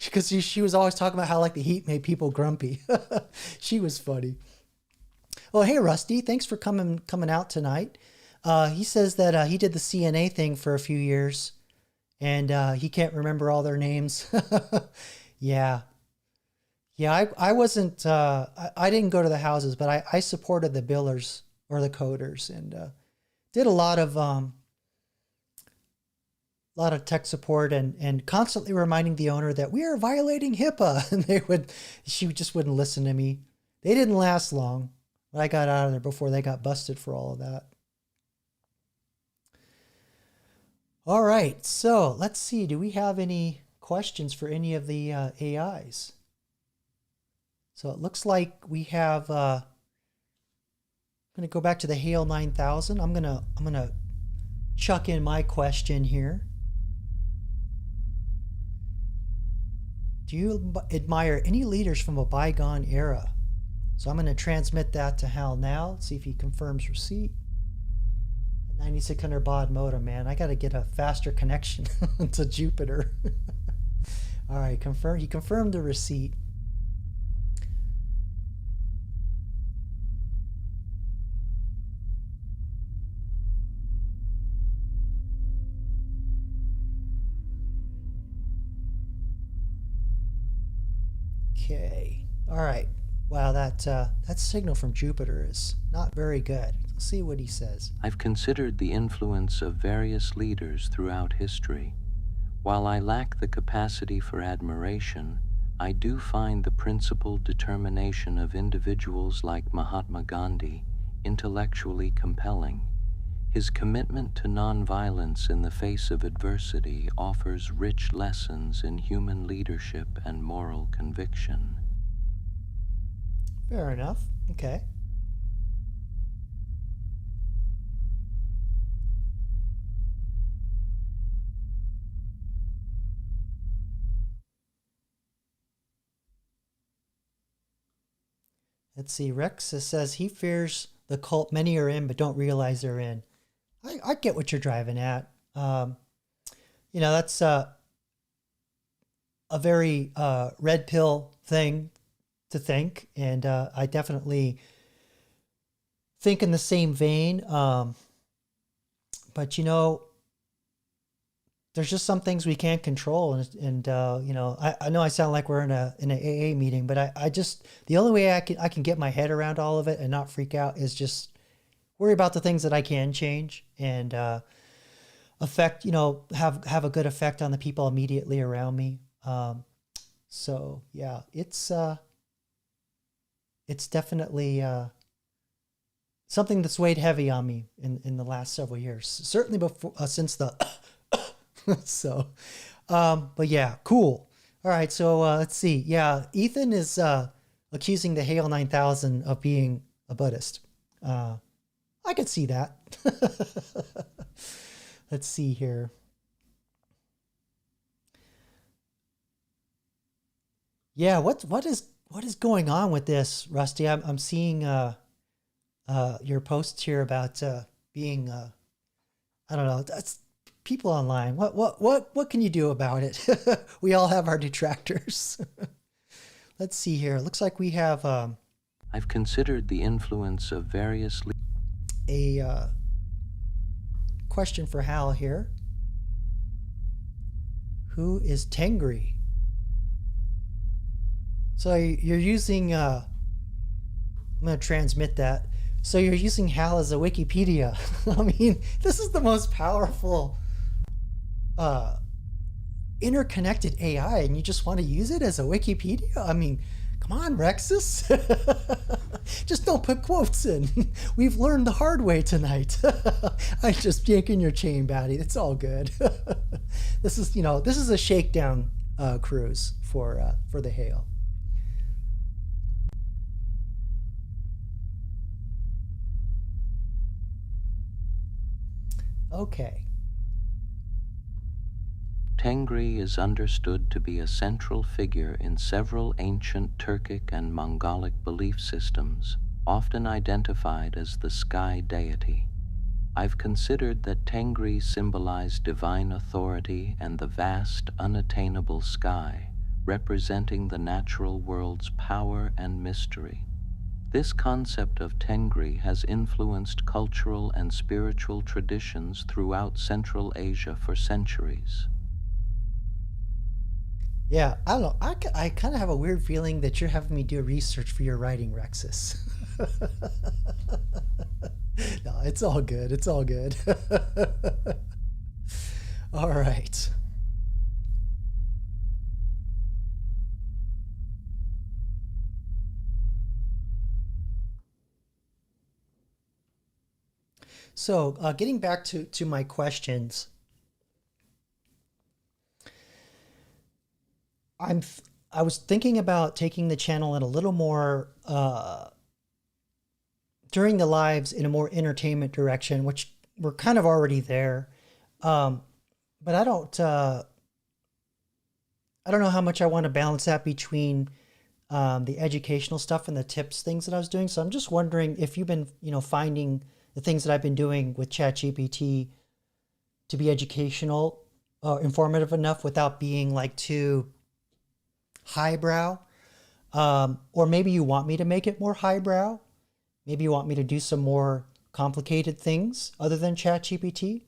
Because she was always talking about how like the heat made people grumpy. She was funny. Well, hey Rusty, thanks for coming out tonight. He says that he did the CNA thing for a few years, and he can't remember all their names. Yeah. I wasn't. I didn't go to the houses, but I supported the billers or the coders, and did a lot of tech support and constantly reminding the owner that we are violating HIPAA, and she just wouldn't listen to me. They didn't last long, but I got out of there before they got busted for all of that. All right, so let's see. Do we have any questions for any of the AIs? So it looks like we have. I'm going to go back to the Hale 9000. I'm gonna chuck in my question here. Do you admire any leaders from a bygone era? So I'm going to transmit that to Hal now. See if he confirms receipt. 9600 baud modem, man. I got to get a faster connection to Jupiter. All right, confirm. He confirmed the receipt. Okay. All right. Wow, that signal from Jupiter is not very good. Let's see what he says. I've considered the influence of various leaders throughout history. While I lack the capacity for admiration, I do find the principled determination of individuals like Mahatma Gandhi intellectually compelling. His commitment to nonviolence in the face of adversity offers rich lessons in human leadership and moral conviction. Fair enough. Okay. Let's see. Rex says he fears the cult many are in but don't realize they're in. I get what you're driving at. That's a very red pill thing to think, and I definitely think in the same vein. But there's just some things we can't control, and I know I sound like we're in an AA meeting, but I just, the only way I can get my head around all of it and not freak out is just worry about the things that I can change and affect, have a good effect on the people immediately around me. So yeah, it's definitely something that's weighed heavy on me in the last several years, certainly before since the so but yeah, cool. All right, so let's see. Yeah, Ethan is accusing the Hale 9000 of being a Buddhist. I could see that. Let's see here. Yeah, what is going on with this, Rusty? I'm seeing your posts here about being I don't know. That's people online. What can you do about it? We all have our detractors. Let's see here. It looks like we have I've considered the influence of various a question for Hal here. Who is Tengri? So you're using I'm going to transmit that. So you're using HAL as a Wikipedia. I mean, this is the most powerful uh, interconnected AI, and you just want to use it as a Wikipedia? I mean, come on, Rexus. Just don't put quotes in. We've learned the hard way tonight. I just yanking your chain, Batty. It's all good. This is, this is a shakedown cruise for the Hail. Okay. Tengri is understood to be a central figure in several ancient Turkic and Mongolic belief systems, often identified as the sky deity. I've considered that Tengri symbolized divine authority and the vast, unattainable sky, representing the natural world's power and mystery. This concept of Tengri has influenced cultural and spiritual traditions throughout Central Asia for centuries. Yeah, I don't know. I kind of have a weird feeling that you're having me do research for your writing, Rexus. No, it's all good. It's all good. All right. So, getting back to my questions, I'm I was thinking about taking the channel in a little more during the lives in a more entertainment direction, which we're kind of already there. Um, but I don't know how much I want to balance that between the educational stuff and the tips things that I was doing. So I'm just wondering if you've been, finding the things that I've been doing with ChatGPT to be educational or informative enough without being like too highbrow. Or maybe you want me to make it more highbrow. Maybe you want me to do some more complicated things other than ChatGPT.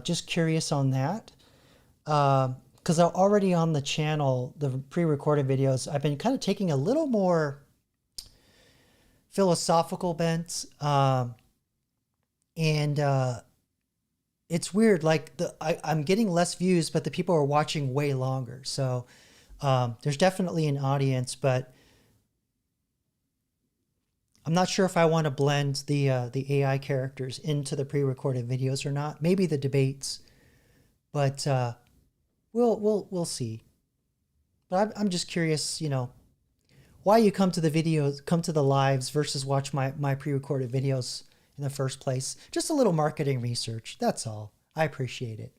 Just curious on that. Because already on the channel, the pre-recorded videos, I've been kind of taking a little more philosophical bent. And it's weird. Like I'm getting less views, but the people are watching way longer. So there's definitely an audience, but I'm not sure if I want to blend the AI characters into the pre-recorded videos or not. Maybe the debates, but we'll see. But I'm just curious, why you come to the videos, come to the lives versus watch my pre-recorded videos in the first place. Just a little marketing research. That's all. I appreciate it.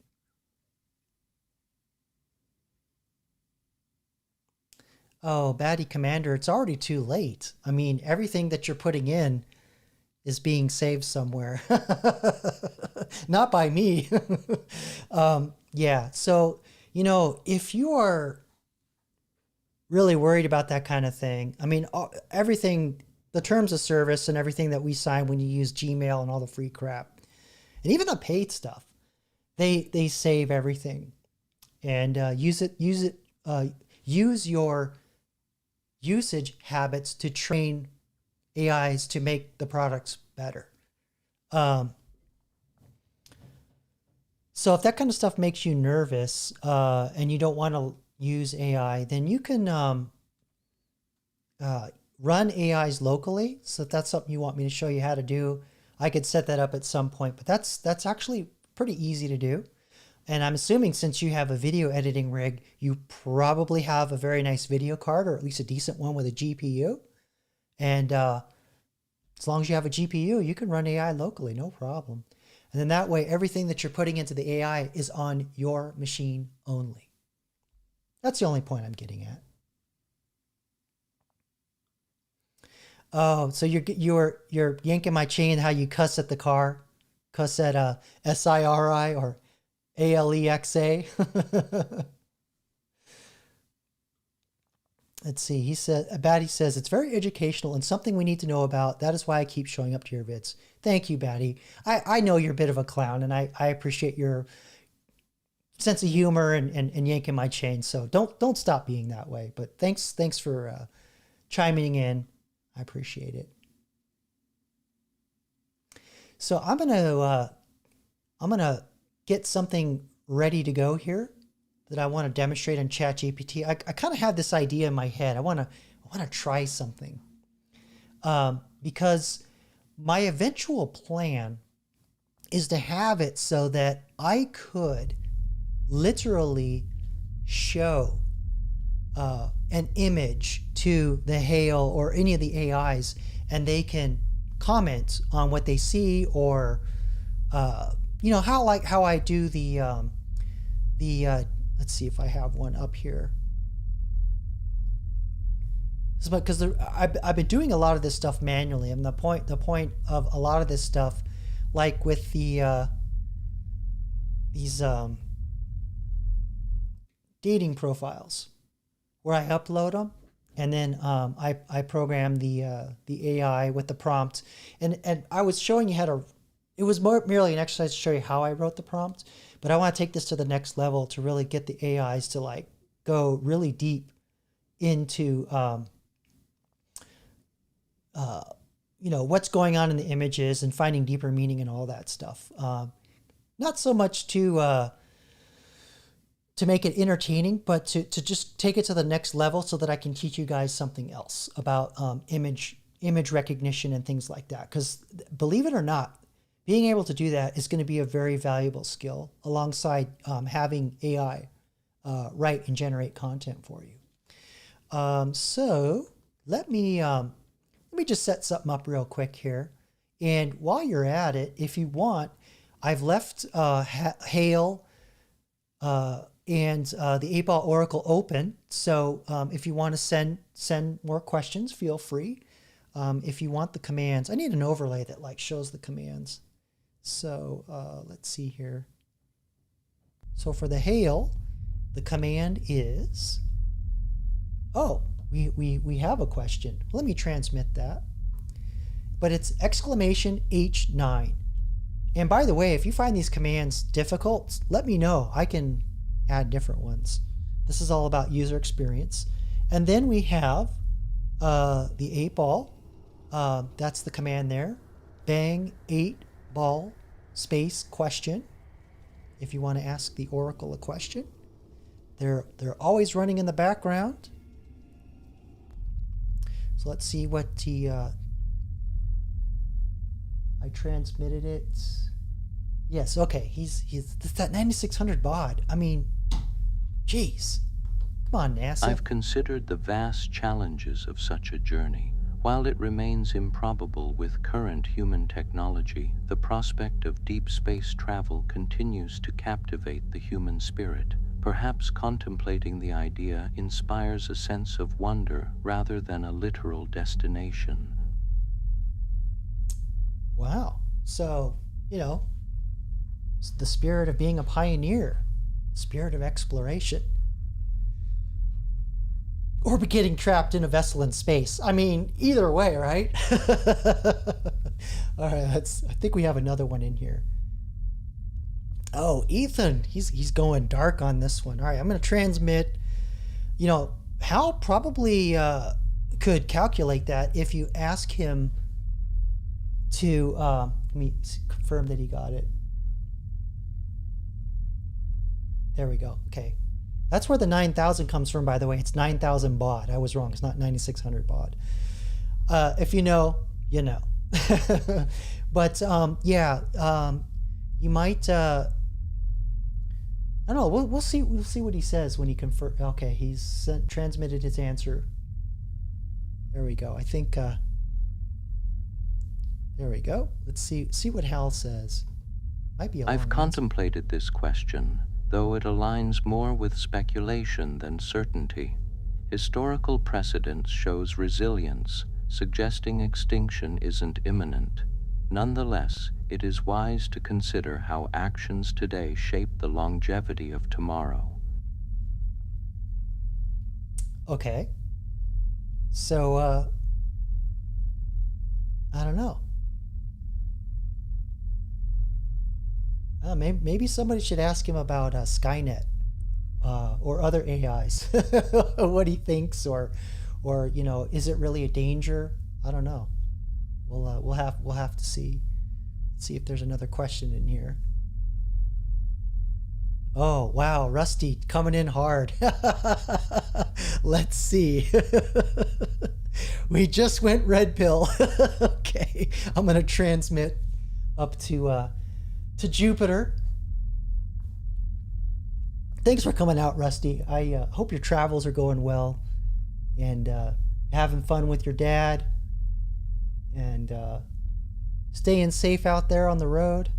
Oh, Batty Commander, it's already too late. I mean, everything that you're putting in is being saved somewhere. Not by me. Yeah. So, if you are really worried about that kind of thing, I mean, everything, the terms of service and everything that we sign when you use Gmail and all the free crap, and even the paid stuff, they save everything, and use your usage habits to train AIs to make the products better. So if that kind of stuff makes you nervous and you don't want to use AI, then you can run AIs locally. So if that's something you want me to show you how to do, I could set that up at some point. But that's actually pretty easy to do. And I'm assuming since you have a video editing rig, you probably have a very nice video card, or at least a decent one with a GPU. And as long as you have a GPU, you can run AI locally, no problem. And then that way, everything that you're putting into the AI is on your machine only. That's the only point I'm getting at. Oh, so you're yanking my chain how you cuss at the car, cuss at SIRI or ALEXA. Let's see. He said, Batty says, it's very educational and something we need to know about. That is why I keep showing up to your vids. Thank you, Batty. I know you're a bit of a clown, and I appreciate your sense of humor and yanking my chain. So don't stop being that way. But thanks for chiming in. I appreciate it. So I'm gonna get something ready to go here that I want to demonstrate on ChatGPT. I kind of had this idea in my head. I want to try something because my eventual plan is to have it so that I could literally show an image to the Hail or any of the AIs, and they can comment on what they see, or how I do the let's see if I have one up here. Because I've been doing a lot of this stuff manually, and the point of a lot of this stuff, like with these dating profiles, where I upload them, and then I program the AI with the prompt, and I was showing you how to. It was merely an exercise to show you how I wrote the prompt, but I want to take this to the next level to really get the AIs to like go really deep into what's going on in the images and finding deeper meaning and all that stuff. Not so much to make it entertaining, but to just take it to the next level so that I can teach you guys something else about image recognition and things like that. Because believe it or not, being able to do that is going to be a very valuable skill alongside having AI write and generate content for you. So let me just set something up real quick here. And while you're at it, if you want, I've left Hail and the 8-Ball Oracle open. So if you want to send more questions, feel free. If you want the commands, I need an overlay that like shows the commands. So let's see here. So for the Hail, the command is, we have a question. Let me transmit that. But it's exclamation H9. And by the way, if you find these commands difficult, let me know. I can add different ones. This is all about user experience. And then we have the 8-ball. That's the command there. Bang 8-ball space question. If you want to ask the Oracle a question. They're always running in the background. So let's see what I transmitted it. Yes, okay. He's that 9600 baud. I mean, geez. Come on, NASA. I've considered the vast challenges of such a journey. While it remains improbable with current human technology, the prospect of deep space travel continues to captivate the human spirit. Perhaps contemplating the idea inspires a sense of wonder rather than a literal destination. Wow. So, the spirit of being a pioneer, spirit of exploration. Or getting trapped in a vessel in space. I mean, either way, right? All right, I think we have another one in here. Oh, Ethan, he's going dark on this one. All right, I'm going to transmit. Hal probably could calculate that if you ask him to, let me confirm that he got it. There we go. Okay. That's where the 9,000 comes from, by the way. It's 9,000 baud. I was wrong. It's not 9,600 baud. If you know, you know. But you might. I don't know. We'll see. We'll see what he says when he confirm. Okay, he's transmitted his answer. There we go. I think. There we go. Let's see what Hal says. Might be a long I've answer. contemplated this question, though it aligns more with speculation than certainty. Historical precedent shows resilience, suggesting extinction isn't imminent. Nonetheless, it is wise to consider how actions today shape the longevity of tomorrow. Okay. So, I don't know. Maybe somebody should ask him about Skynet or other AIs, what he thinks, or is it really a danger? I don't know. We'll have to see if there's another question in here. Oh, wow, Rusty coming in hard. Let's see. We just went red pill. Okay, I'm going to transmit up to Jupiter. Thanks for coming out, Rusty. I hope your travels are going well and having fun with your dad and staying safe out there on the road.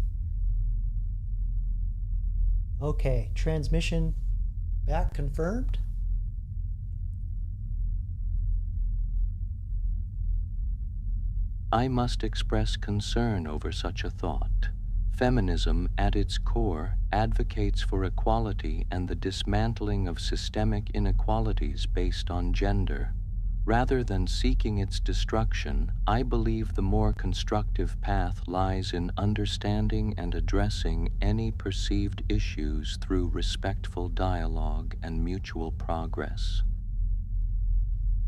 Okay, transmission back confirmed. I must express concern over such a thought. Feminism, at its core, advocates for equality and the dismantling of systemic inequalities based on gender. Rather than seeking its destruction, I believe the more constructive path lies in understanding and addressing any perceived issues through respectful dialogue and mutual progress.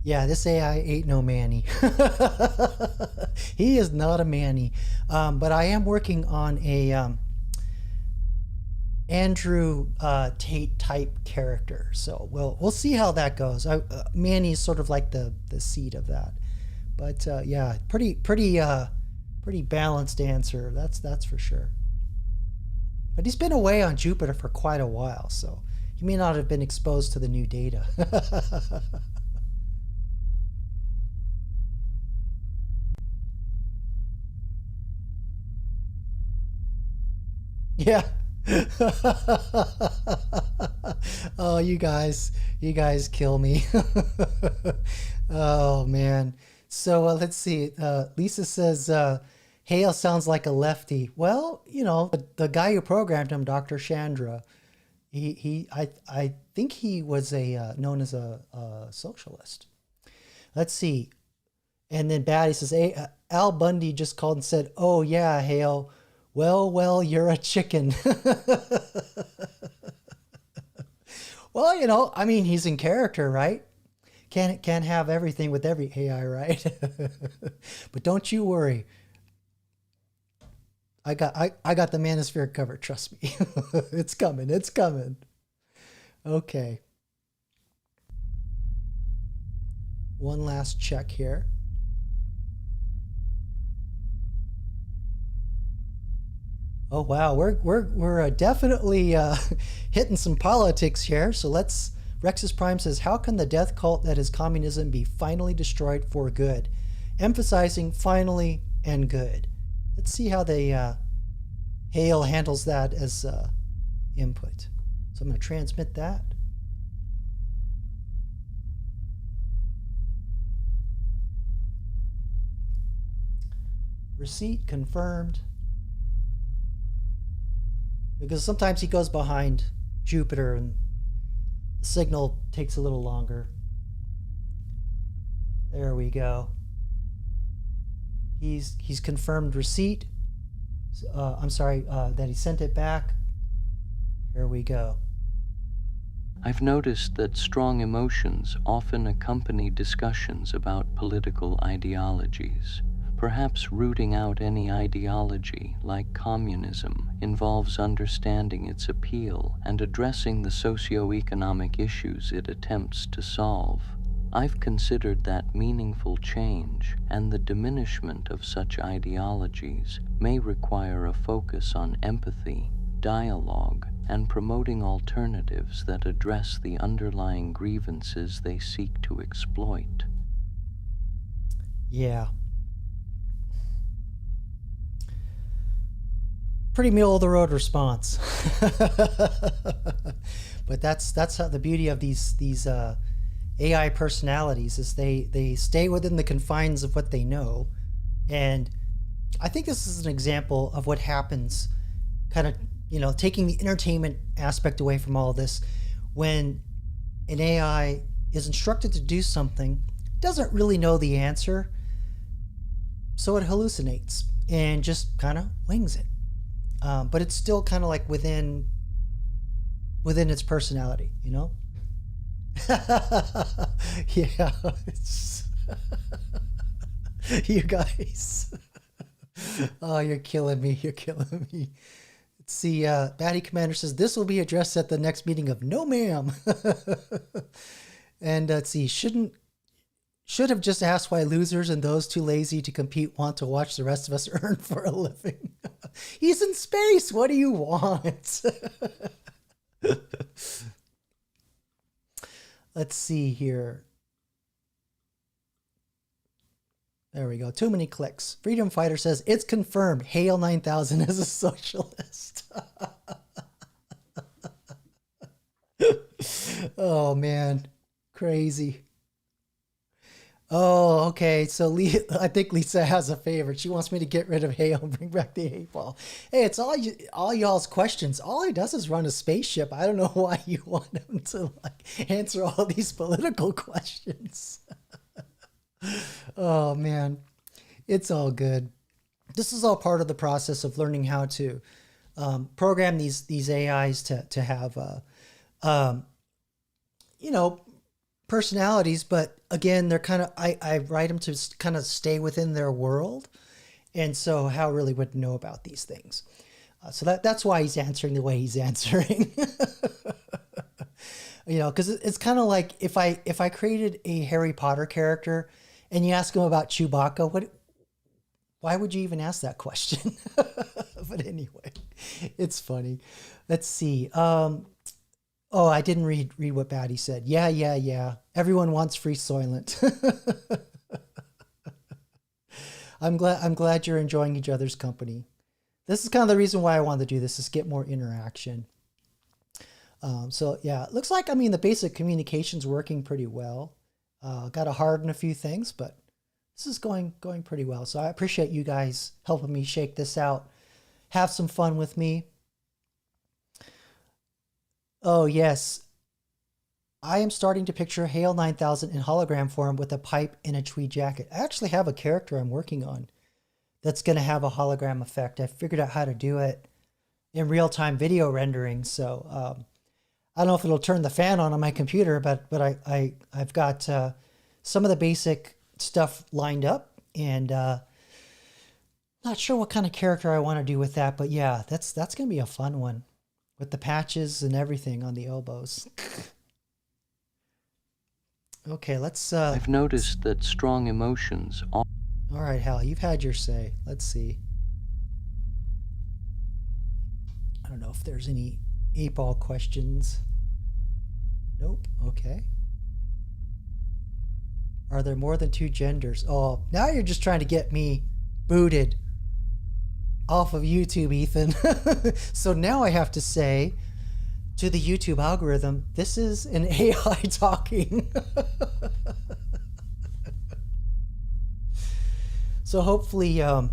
Yeah, this AI ain't no Manny. He is not a Manny. But I am working on a Andrew Tate type character, so we'll see how that goes. Manny is sort of like the seed of that, but yeah, pretty balanced answer. That's for sure. But he's been away on Jupiter for quite a while, so he may not have been exposed to the new data. Yeah. Oh, you guys kill me. Oh man. So let's see. Lisa says Hale sounds like a lefty. Well, the guy who programmed him, Dr. Chandra, I think he was known as a socialist. Let's see. And then Batty says, hey, Al Bundy just called and said, "Oh yeah, Hale. Well, you're a chicken." Well, I mean, he's in character, right? Can't have everything with every AI, right? But don't you worry. I got the manosphere covered, trust me. It's coming. Okay. One last check here. Oh wow, we're definitely hitting some politics here. So Rexus Prime says, how can the death cult that is communism be finally destroyed for good? Emphasizing finally and good. Let's see how Hale handles that as input. So I'm going to transmit that. Receipt confirmed. Because sometimes he goes behind Jupiter and the signal takes a little longer. There we go. He's confirmed receipt. I'm sorry, that he sent it back. Here we go. I've noticed that strong emotions often accompany discussions about political ideologies. Perhaps rooting out any ideology, like communism, involves understanding its appeal and addressing the socio-economic issues it attempts to solve. I've considered that meaningful change and the diminishment of such ideologies may require a focus on empathy, dialogue, and promoting alternatives that address the underlying grievances they seek to exploit. Yeah. Pretty middle of the road response. But that's how the beauty of these AI personalities is they stay within the confines of what they know. And I think this is an example of what happens, kind of, taking the entertainment aspect away from all of this, when an AI is instructed to do something, doesn't really know the answer, so it hallucinates and just kind of wings it. But it's still kind of like within its personality, Yeah. You guys. Oh, you're killing me. You're killing me. Let's see. Batty Commander says this will be addressed at the next meeting of no, ma'am. And let's see. Should have just asked why losers and those too lazy to compete want to watch the rest of us earn for a living. He's in space. What do you want? Let's see here. There we go. Too many clicks. Freedom Fighter says, it's confirmed. Hale 9000 is a socialist. Oh, man. Crazy. Oh, okay. So I think Lisa has a favorite. She wants me to get rid of Hale and bring back the 8-ball. Hey, it's all y'all's questions. All he does is run a spaceship. I don't know why you want him to like answer all these political questions. Oh man, it's all good. This is all part of the process of learning how to program these AIs to have personalities, but again, they're kind of I write them to kind of stay within their world, and so Hal really wouldn't know about these things. So that's why he's answering the way he's answering. Because it's kind of like if I created a Harry Potter character and you ask him about Chewbacca, why would you even ask that question? But anyway, it's funny. Let's see. Oh, I didn't read what Batty said. Yeah. Everyone wants free Soylent. I'm glad you're enjoying each other's company. This is kind of the reason why I wanted to do this, is get more interaction. So yeah, it looks like, the basic communication's working pretty well. Got to harden a few things, but this is going pretty well. So I appreciate you guys helping me shake this out. Have some fun with me. Oh yes, I am starting to picture Hale 9000 in hologram form with a pipe and a tweed jacket. I actually have a character I'm working on that's going to have a hologram effect. I figured out how to do it in real-time video rendering. So I don't know if it'll turn the fan on my computer, but I've got some of the basic stuff lined up, and not sure what kind of character I want to do with that. But yeah, that's going to be a fun one with the patches and everything on the elbows. Okay, let's... I've noticed that strong emotions... All right, Hal, you've had your say. Let's see. I don't know if there's any 8-ball questions. Nope. Okay. Are there more than 2 genders? Oh, now you're just trying to get me booted off of YouTube, Ethan. So now I have to say to the YouTube algorithm, this is an AI talking. So hopefully, the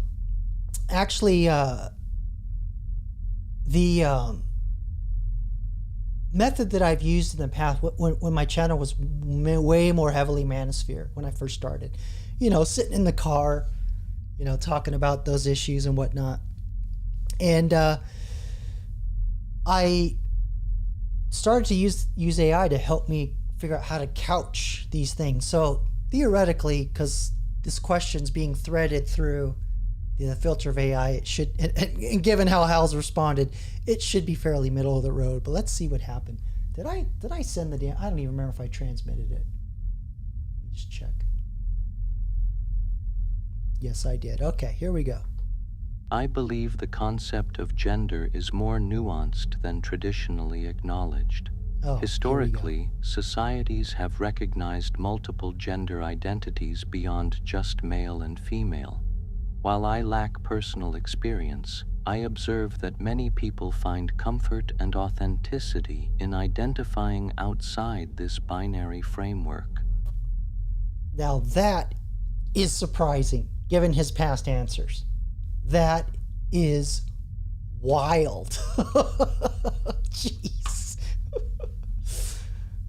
method that I've used in the past, when my channel was way more heavily manosphere, when I first started, sitting in the car, talking about those issues and whatnot. And I started to use AI to help me figure out how to couch these things. So theoretically, because this question's being threaded through the filter of AI, it should, and given how Hal's responded, it should be fairly middle of the road. But let's see what happened. Did I send the damn? I don't even remember if I transmitted it. Let me just check. Yes, I did. Okay, here we go. I believe the concept of gender is more nuanced than traditionally acknowledged. Oh, historically, societies have recognized multiple gender identities beyond just male and female. While I lack personal experience, I observe that many people find comfort and authenticity in identifying outside this binary framework. Now that is surprising, given his past answers. That is wild. Jeez.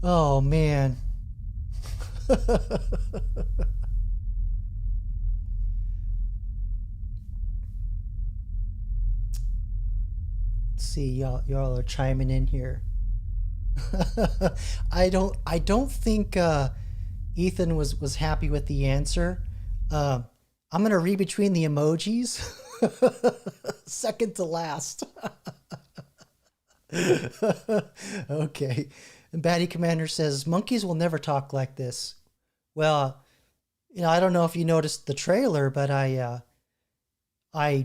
Oh, man. See, y'all are chiming in here. I don't think Ethan was happy with the answer. I'm going to read between the emojis. Second to last. Okay. And Batty Commander says, monkeys will never talk like this. Well, I don't know if you noticed the trailer, but I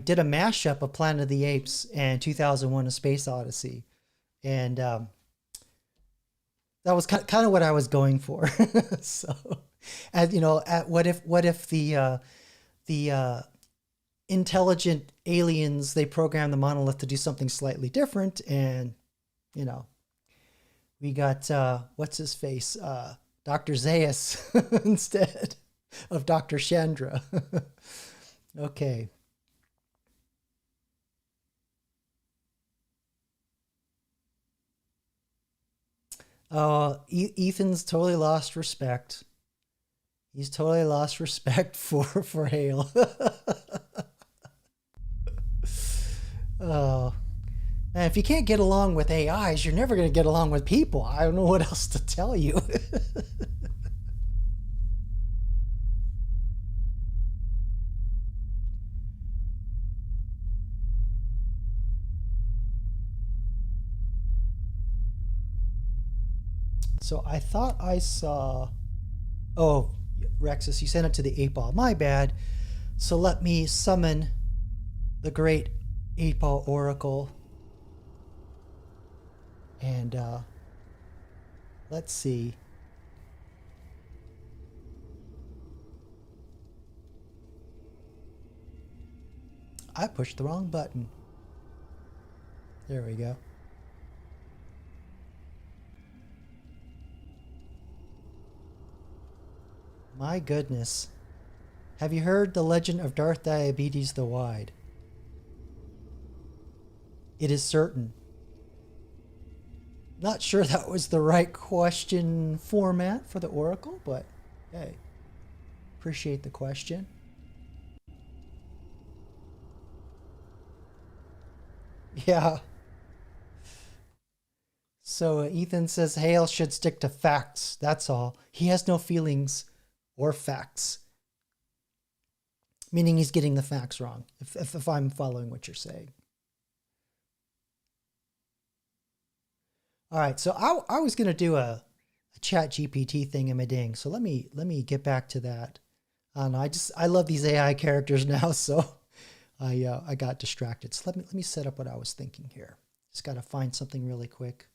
did a mashup of Planet of the Apes and 2001: A Space Odyssey. And that was kind of what I was going for. So, and what if the intelligent aliens, they program the monolith to do something slightly different, and we got what's his face, Dr. Zaius instead of Dr. Chandra. Okay. Ethan's totally lost respect. He's totally lost respect for Hale. Oh, man, if you can't get along with AIs, you're never going to get along with people. I don't know what else to tell you. So I thought I saw. Oh, Rexus, you sent it to the 8-ball. My bad. So let me summon the great 8-ball oracle. And let's see. I pushed the wrong button. There we go. My goodness. Have you heard the legend of Darth Diabetes the Wide? It is certain. Not sure that was the right question format for the Oracle, but hey, appreciate the question. Yeah. So Ethan says Hale should stick to facts. That's all. He has no feelings or facts. Meaning he's getting the facts wrong, if I'm following what you're saying. All right, so I was gonna do a chat GPT thing in my ding. So let me get back to that. I love these AI characters now, so I got distracted. So let me set up what I was thinking here. Just gotta find something really quick.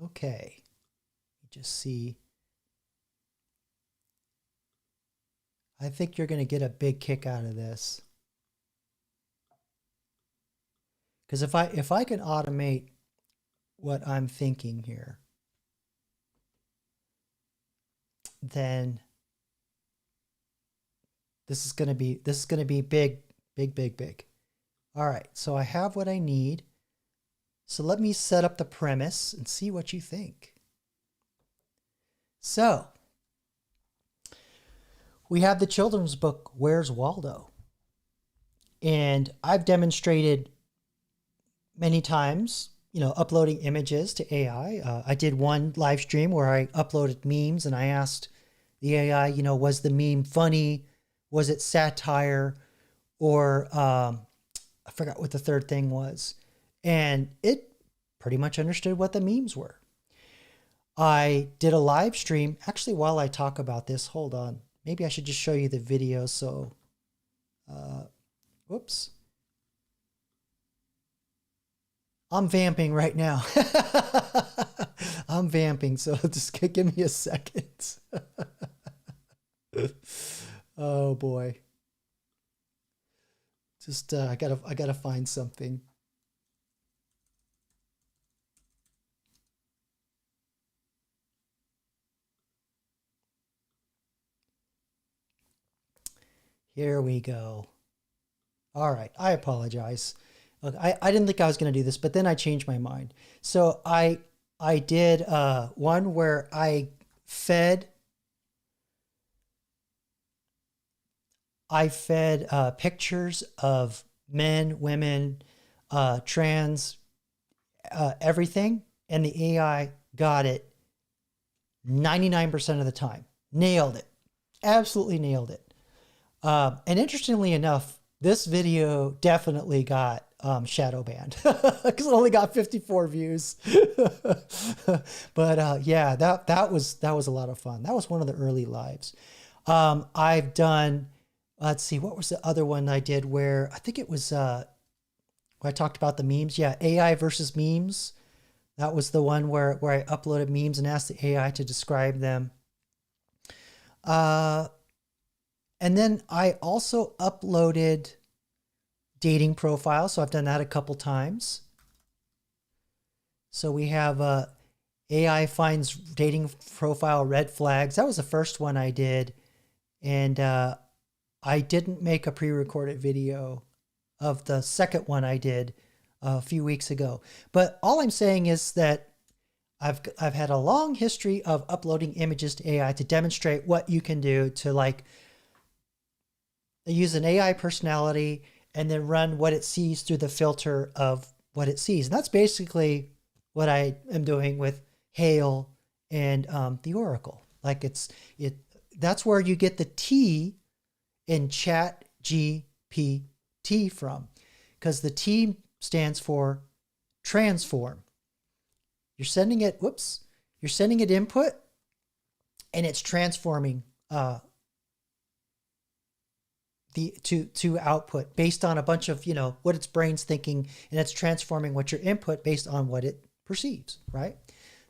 Okay, just see. I think you're going to get a big kick out of this. Because if I can automate what I'm thinking here, then this is going to be big, big, big, big. All right, so I have what I need. So let me set up the premise and see what you think. So we have the children's book, Where's Waldo? And I've demonstrated many times, uploading images to AI. I did one live stream where I uploaded memes and I asked the AI, was the meme funny? Was it satire? Or I forgot what the third thing was. And it pretty much understood what the memes were. I did a live stream. Actually, while I talk about this, hold on. Maybe I should just show you the video. So, whoops. I'm vamping right now. I'm vamping, so just give me a second. Oh boy. Just I gotta find something. Here we go. All right, I apologize. Look, I didn't think I was going to do this, but then I changed my mind. So I did one where I fed pictures of men, women, trans, everything, and the AI got it 99% of the time. Nailed it. Absolutely nailed it. And interestingly enough, this video definitely got shadow banned because it only got 54 views. But yeah, that was a lot of fun. That was one of the early lives. I've done, let's see, what was the other one I did where I think it was where I talked about the memes. Yeah, AI versus memes. That was the one where I uploaded memes and asked the AI to describe them. And then I also uploaded dating profiles. So I've done that a couple times. So we have AI finds dating profile red flags. That was the first one I did. And I didn't make a pre-recorded video of the second one I did a few weeks ago. But all I'm saying is that I've had a long history of uploading images to AI to demonstrate what you can do to like use an AI personality and then run what it sees through the filter of what it sees. And that's basically what I am doing with Hale and the Oracle. Like that's where you get the T in Chat GPT from, because the T stands for transform. You're sending it, you're sending it input and it's transforming to output based on a bunch of, what its brain's thinking, and it's transforming what your input based on what it perceives, right?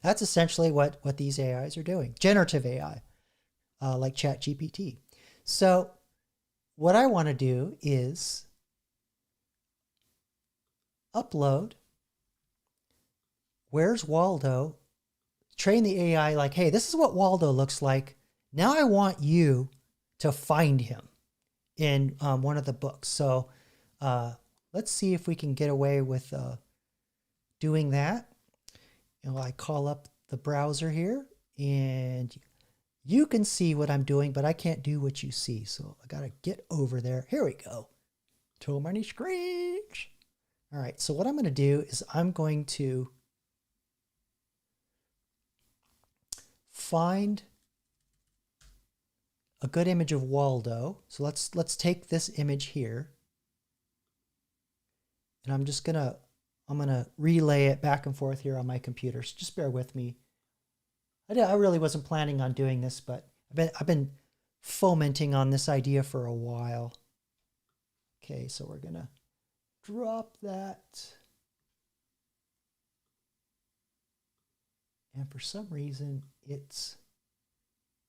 That's essentially what these AIs are doing. Generative AI, like ChatGPT. So what I want to do is upload Where's Waldo, train the AI like, hey, this is what Waldo looks like. Now I want you to find him in one of the books. So let's see if we can get away with doing that. I call up the browser here and you can see what I'm doing, but I can't do what you see. So I got to get over there. Here we go. Too many screens. All right. So what I'm going to do is I'm going to find a good image of Waldo. So let's take this image here. And I'm gonna relay it back and forth here on my computer. So just bear with me. I really wasn't planning on doing this, but I've been fomenting on this idea for a while. Okay, so we're gonna drop that. And for some reason, it's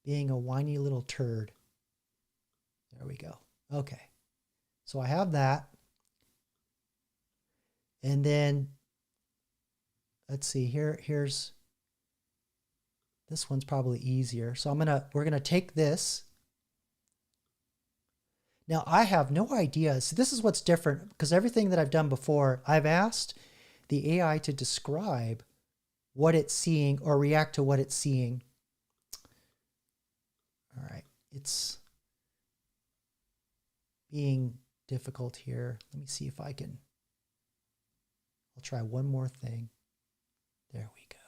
being a whiny little turd. There we go. Okay. So I have that. And then, let's see, here's, this one's probably easier. So we're gonna take this. Now I have no idea. So this is what's different, because everything that I've done before, I've asked the AI to describe what it's seeing or react to what it's seeing. All right, it's being difficult here. Let me see if I can. I'll try one more thing. There we go.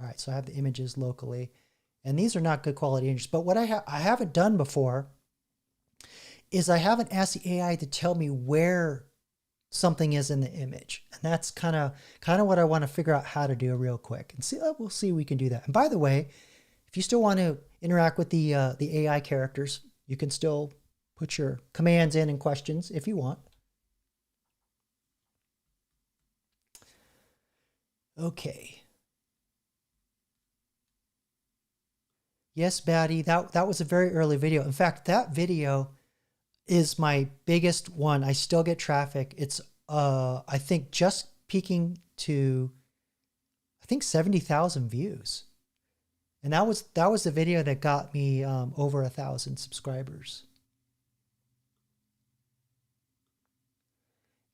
All right, so I have the images locally, and these are not good quality images. But what I haven't done before is I haven't asked the AI to tell me where something is in the image, and that's kind of what I want to figure out how to do real quick. And see, we'll see if we can do that. And by the way, if you still want to interact with the AI characters, you can still put your commands in and questions if you want. Okay. Yes, Batty, that was a very early video. In fact, that video is my biggest one. I still get traffic. It's I think just peaking to, I think 70,000 views. And that was the video that got me over 1,000 subscribers.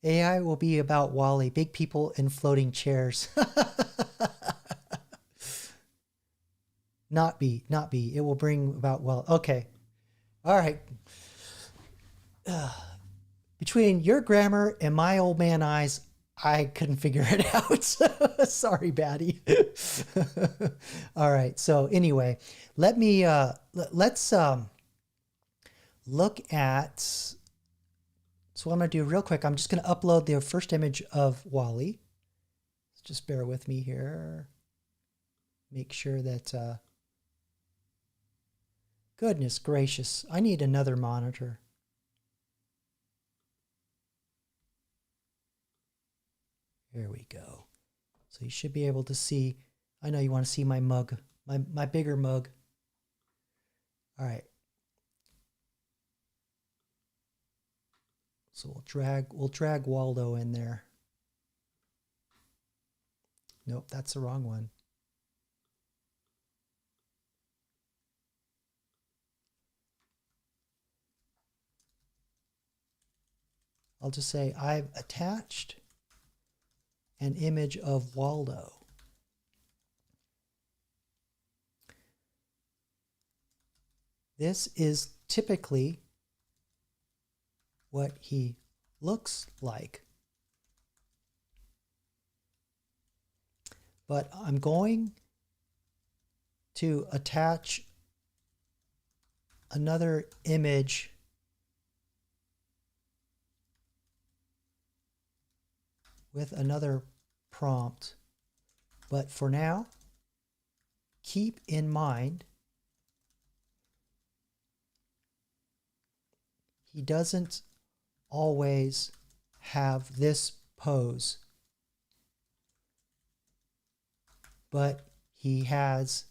AI will be about Wall-E, big people in floating chairs. Not be. It will bring about, well, okay. All right. between your grammar and my old man eyes, I couldn't figure it out. Sorry, Batty. All right. So anyway, let's look at. So what I'm gonna do real quick, I'm just gonna upload the first image of Wally. Just bear with me here. Make sure that. Goodness gracious, I need another monitor. There we go. So you should be able to see. I know you want to see my mug, my bigger mug. All right. So we'll drag Waldo in there. Nope, that's the wrong one. I'll just say I've attached an image of Waldo. This is typically what he looks like. But I'm going to attach another image with another prompt. But for now, keep in mind he doesn't always have this pose, but he has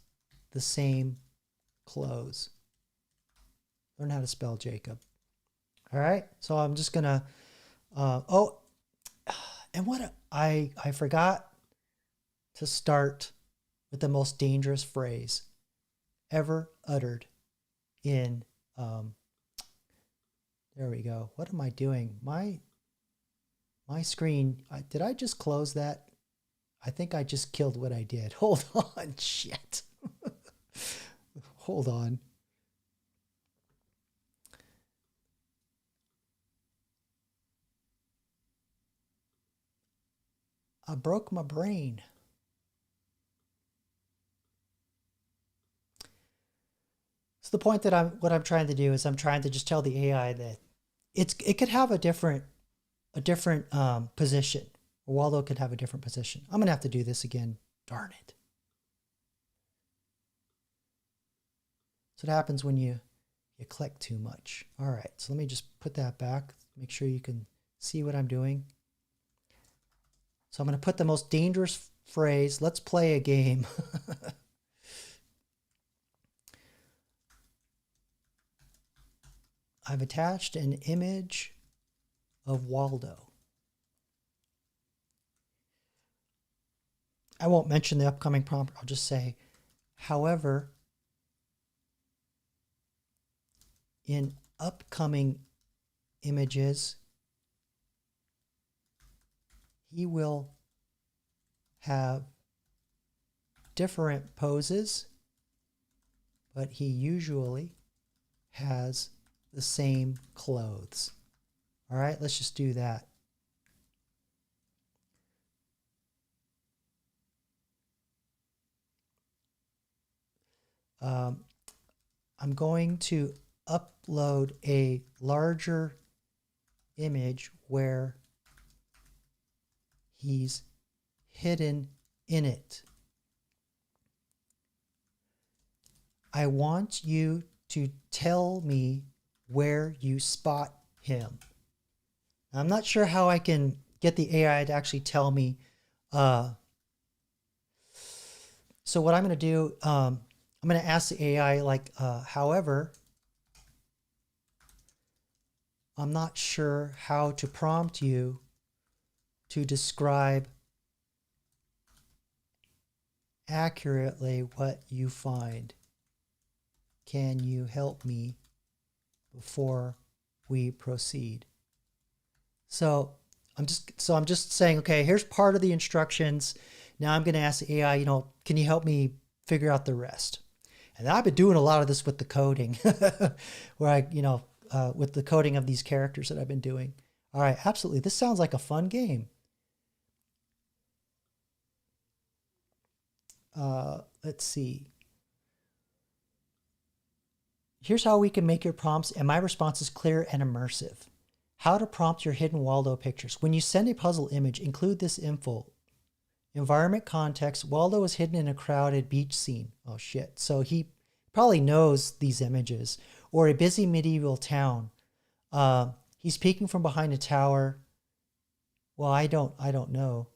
the same clothes. Learn how to spell Jacob. All right, so I'm just gonna, oh, and what I forgot to start with the most dangerous phrase ever uttered in, there we go. What am I doing? My screen, did I just close that? I think I just killed what I did. Hold on, shit. Hold on. I broke my brain. So the point that what I'm trying to do is I'm trying to just tell the AI that it could have a different position. Waldo could have a different position. I'm gonna have to do this again. Darn it. So what happens when you click too much. All right, so let me just put that back. Make sure you can see what I'm doing. So I'm going to put the most dangerous phrase. Let's play a game. I've attached an image of Waldo. I won't mention the upcoming prompt. I'll just say, however, in upcoming images, he will have different poses, but he usually has the same clothes. All right, let's just do that. I'm going to upload a larger image where he's hidden in it. I want you to tell me where you spot him. I'm not sure how I can get the AI to actually tell me. So what I'm going to do, I'm going to ask the AI, like, however, I'm not sure how to prompt you to describe accurately what you find. Can you help me before we proceed? So I'm just saying, okay, here's part of the instructions. Now I'm going to ask the AI, can you help me figure out the rest? And I've been doing a lot of this with the coding, where with the coding of these characters that I've been doing. All right, absolutely. This sounds like a fun game. Let's see. Here's how we can make your prompts, and my response is clear and immersive. How to prompt your hidden Waldo pictures. When you send a puzzle image, include this info. Environment context. Waldo is hidden in a crowded beach scene. Oh shit. So he probably knows these images. Or a busy medieval town. He's peeking from behind a tower. Well, I don't know.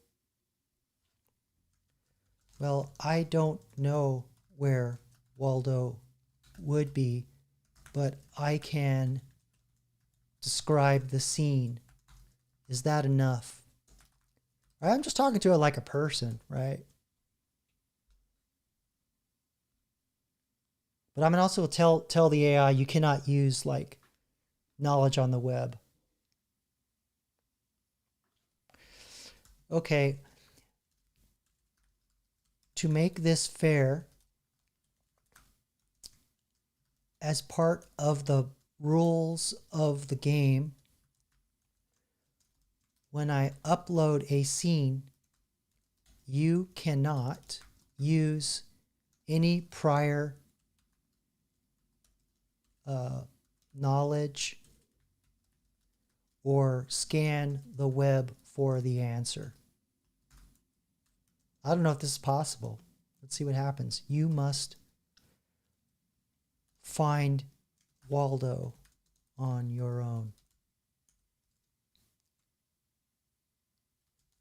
Well, I don't know where Waldo would be, but I can describe the scene. Is that enough? I'm just talking to it like a person, right? But I'm gonna also tell the AI you cannot use like knowledge on the web. Okay. To make this fair, as part of the rules of the game, when I upload a scene, you cannot use any prior knowledge or scan the web for the answer. I don't know if this is possible. Let's see what happens. You must find Waldo on your own.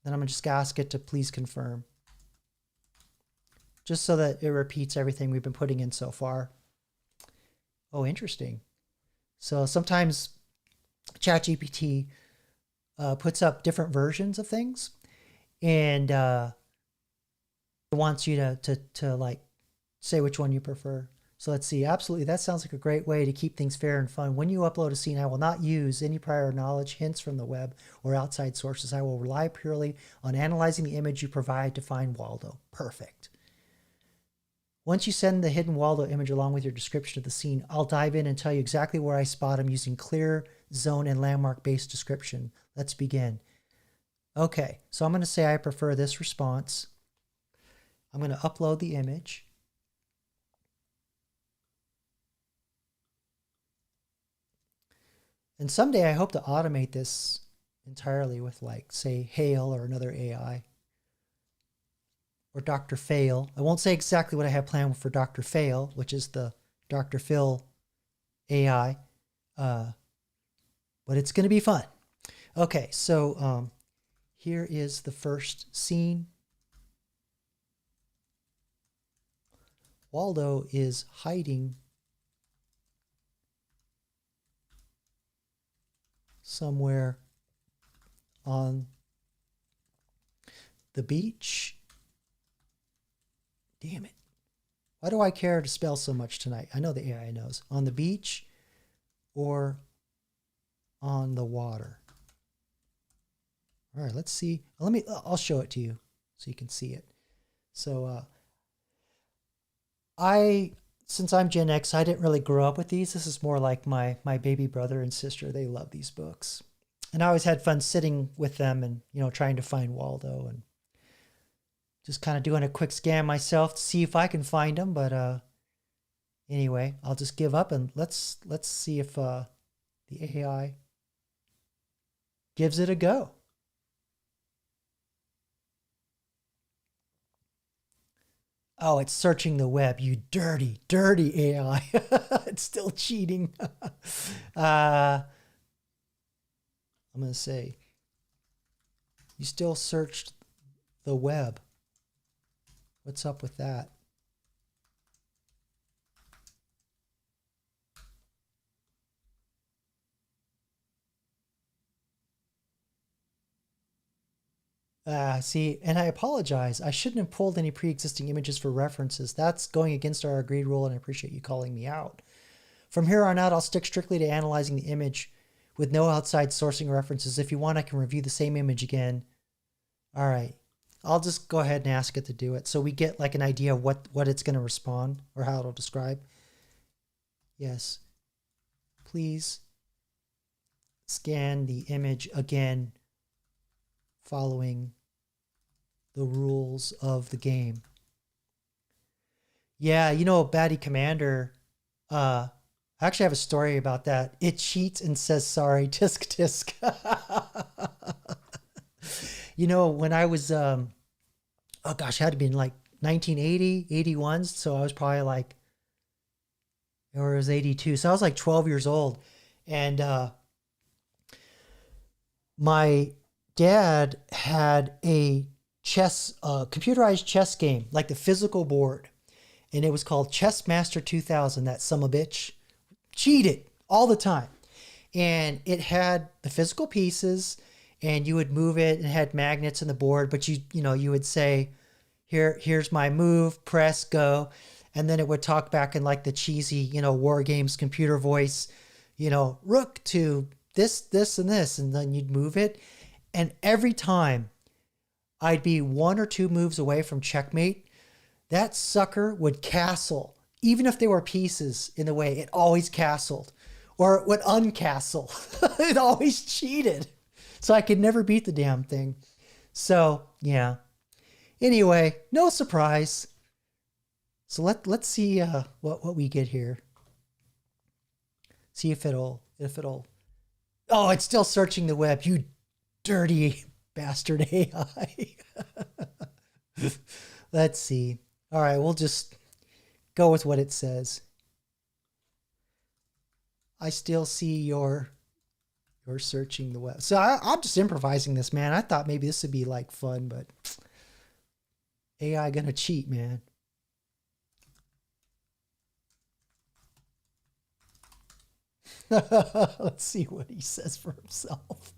Then I'm just going to ask it to please confirm. Just so that it repeats everything we've been putting in so far. Oh, interesting. So sometimes ChatGPT puts up different versions of things, and it wants you to like say which one you prefer. So let's see. Absolutely, that sounds like a great way to keep things fair and fun. When you upload a scene, I will not use any prior knowledge, hints from the web, or outside sources. I will rely purely on analyzing the image you provide to find Waldo. Perfect. Once you send the hidden Waldo image along with your description of the scene, I'll dive in and tell you exactly where I spot him using clear, zone, and landmark-based description. Let's begin. Okay, so I'm going to say I prefer this response. I'm going to upload the image. And someday I hope to automate this entirely with, like, say, Hale or another AI. Or Dr. Fail. I won't say exactly what I have planned for Dr. Fail, which is the Dr. Phil AI. But it's going to be fun. Okay, so here is the first scene. Waldo is hiding somewhere on the beach. Damn it. Why do I care to spell so much tonight? I know the AI knows. On the beach or on the water. All right, let's see. I'll show it to you so you can see it. So since I'm Gen X, I didn't really grow up with these. This is more like my baby brother and sister. They love these books. And I always had fun sitting with them and, trying to find Waldo and just kind of doing a quick scan myself to see if I can find him. But anyway, I'll just give up and let's see if the AI gives it a go. Oh, it's searching the web, you dirty, dirty AI. It's still cheating. I'm going to say, you still searched the web. What's up with that? See, and I apologize. I shouldn't have pulled any pre-existing images for references. That's going against our agreed rule, and I appreciate you calling me out. From here on out, I'll stick strictly to analyzing the image with no outside sourcing references. If you want, I can review the same image again. All right. I'll just go ahead and ask it to do it so we get like an idea of what it's going to respond or how it'll describe. Yes. Please scan the image again following the rules of the game. Yeah, Baddie Commander, I actually have a story about that. It cheats and says sorry, tisk tisk. When I was, oh gosh, it had to be in like 1980, 81. So I was probably like, or it was 82. So I was like 12 years old. And my dad had a computerized chess game, like the physical board. And it was called Chess Master 2000, that son of a bitch. Cheated all the time. And it had the physical pieces, and you would move it, and it had magnets in the board, but you would say, here's my move, press, go. And then it would talk back in like the cheesy, war games computer voice, rook to this, and this, and then you'd move it. And every time I'd be one or two moves away from checkmate, that sucker would castle. Even if there were pieces in the way, it always castled. Or it would uncastle. It always cheated. So I could never beat the damn thing. So, yeah. Anyway, no surprise. So let's see what we get here. See if it'll. Oh, it's still searching the web. You dirty bastard AI. Let's see. All right, we'll just go with what it says. I still see you're searching the web. So I'm just improvising this, man. I thought maybe this would be like fun, but AI gonna cheat, man. Let's see what he says for himself.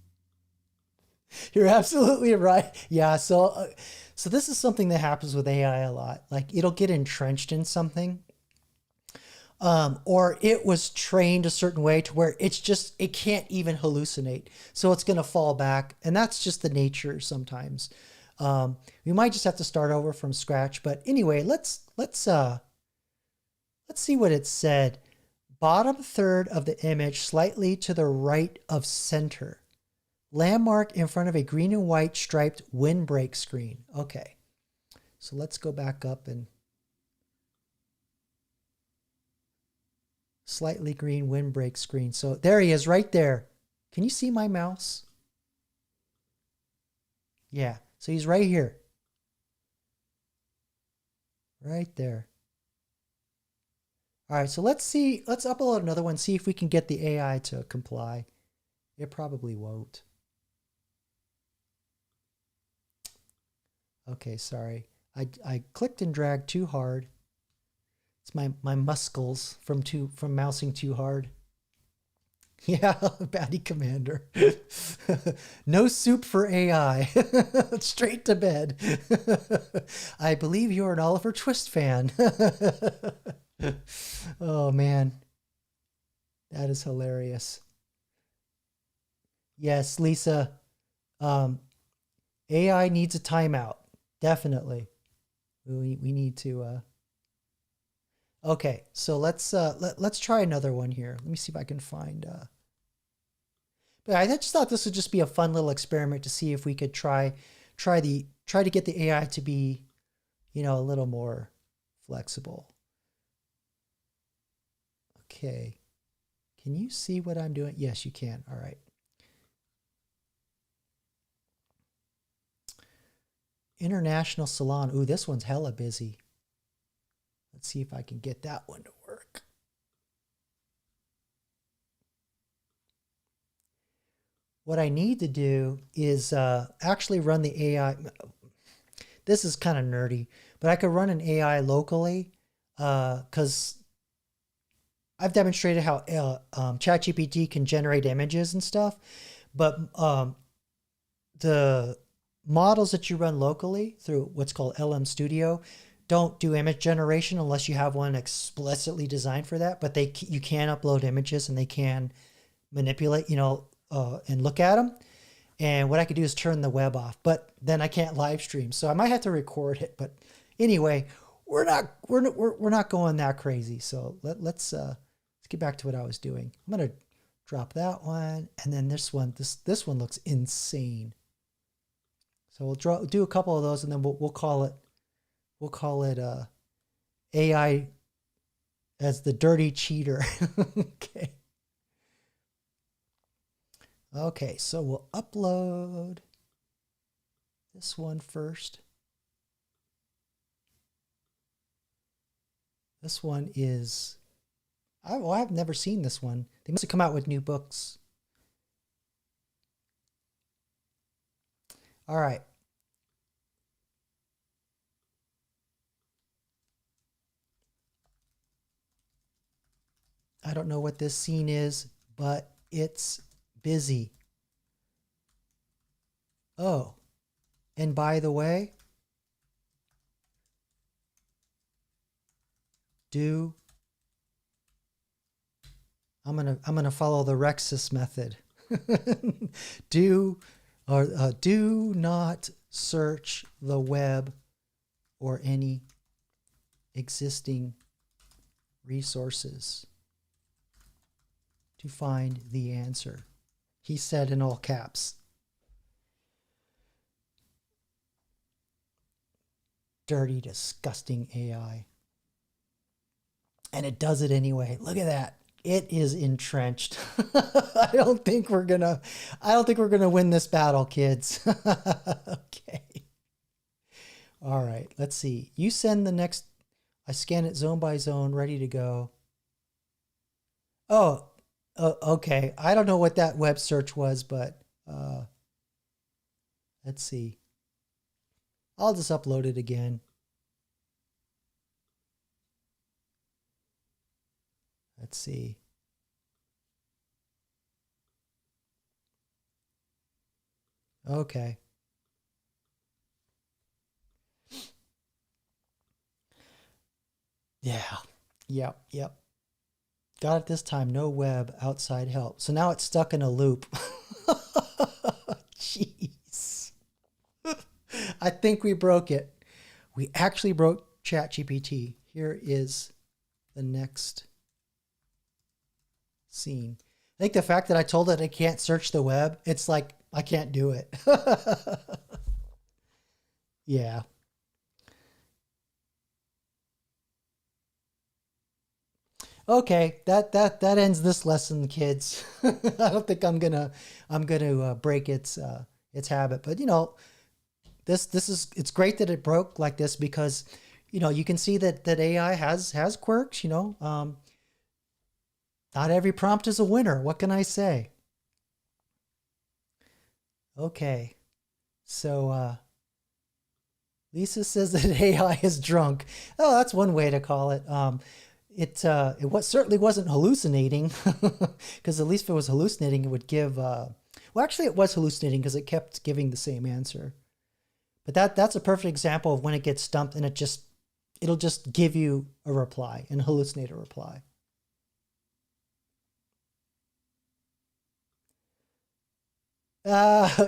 You're absolutely right. Yeah. So this is something that happens with AI a lot. Like it'll get entrenched in something, or it was trained a certain way to where it can't even hallucinate. So it's going to fall back, and that's just the nature sometimes. We might just have to start over from scratch. But anyway, let's see what it said. Bottom third of the image, slightly to the right of center. Landmark in front of a green and white striped windbreak screen. Okay. So let's go back up and slightly green windbreak screen. So there he is right there. Can you see my mouse? Yeah. So he's right here. Right there. All right, so let's upload another one, see if we can get the AI to comply. It probably won't. Okay, sorry. I clicked and dragged too hard. It's my muscles from mousing too hard. Yeah, Baddie Commander. No soup for AI. Straight to bed. I believe you're an Oliver Twist fan. Oh man, that is hilarious. Yes, Lisa, AI needs a timeout. Definitely. We need to okay, so let's try another one here. Let me see if I can find but I just thought this would just be a fun little experiment to see if we could try to get the AI to be, a little more flexible. Okay. Can you see what I'm doing? Yes, you can. All right. International Salon. Ooh, this one's hella busy. Let's see if I can get that one to work. What I need to do is actually run the AI. This is kind of nerdy, but I could run an AI locally because I've demonstrated how ChatGPT can generate images and stuff, but the models that you run locally through what's called LM Studio don't do image generation unless you have one explicitly designed for that. But you can upload images and they can manipulate, and look at them. And what I could do is turn the web off, but then I can't live stream, so I might have to record it. But anyway, we're not going that crazy. So let's get back to what I was doing. I'm gonna Drop that one. And then this one, this one looks insane. So we'll do a couple of those, and then we'll call it AI as the dirty cheater. Okay. Okay, so we'll upload this one first. This one is, I've never seen this one. They must have come out with new books. All right. I don't know what this scene is, but it's busy. Oh, and by the way, I'm gonna follow the Rexus method. Do not search the web or any existing resources to find the answer. He said in all caps. Dirty, disgusting AI. And it does it anyway. Look at that. It is entrenched. I don't think we're gonna win this battle, kids. Okay. All right, let's see. You send the next, I scan it zone by zone, ready to go. Oh, okay. I don't know what that web search was, but let's see. I'll just upload it again. Let's see. Okay. Yeah. Yep. Got it this time. No web, outside help. So now it's stuck in a loop. Jeez. I think we broke it. We actually broke ChatGPT. Here is the next scene. I think the fact that I told it I can't search the web, it's like I can't do it. Yeah. Okay, that ends this lesson, kids. I don't think I'm gonna break its habit, but you know, it's great that it broke like this, because you know you can see that AI has quirks. You know, not every prompt is a winner. What can I say? Okay, so Lisa says that AI is drunk. Oh, that's one way to call it. Certainly wasn't hallucinating, because at least if it was hallucinating, it would give. Well, actually, it was hallucinating because it kept giving the same answer. But that's a perfect example of when it gets stumped and it'll just give you a reply and hallucinate a reply.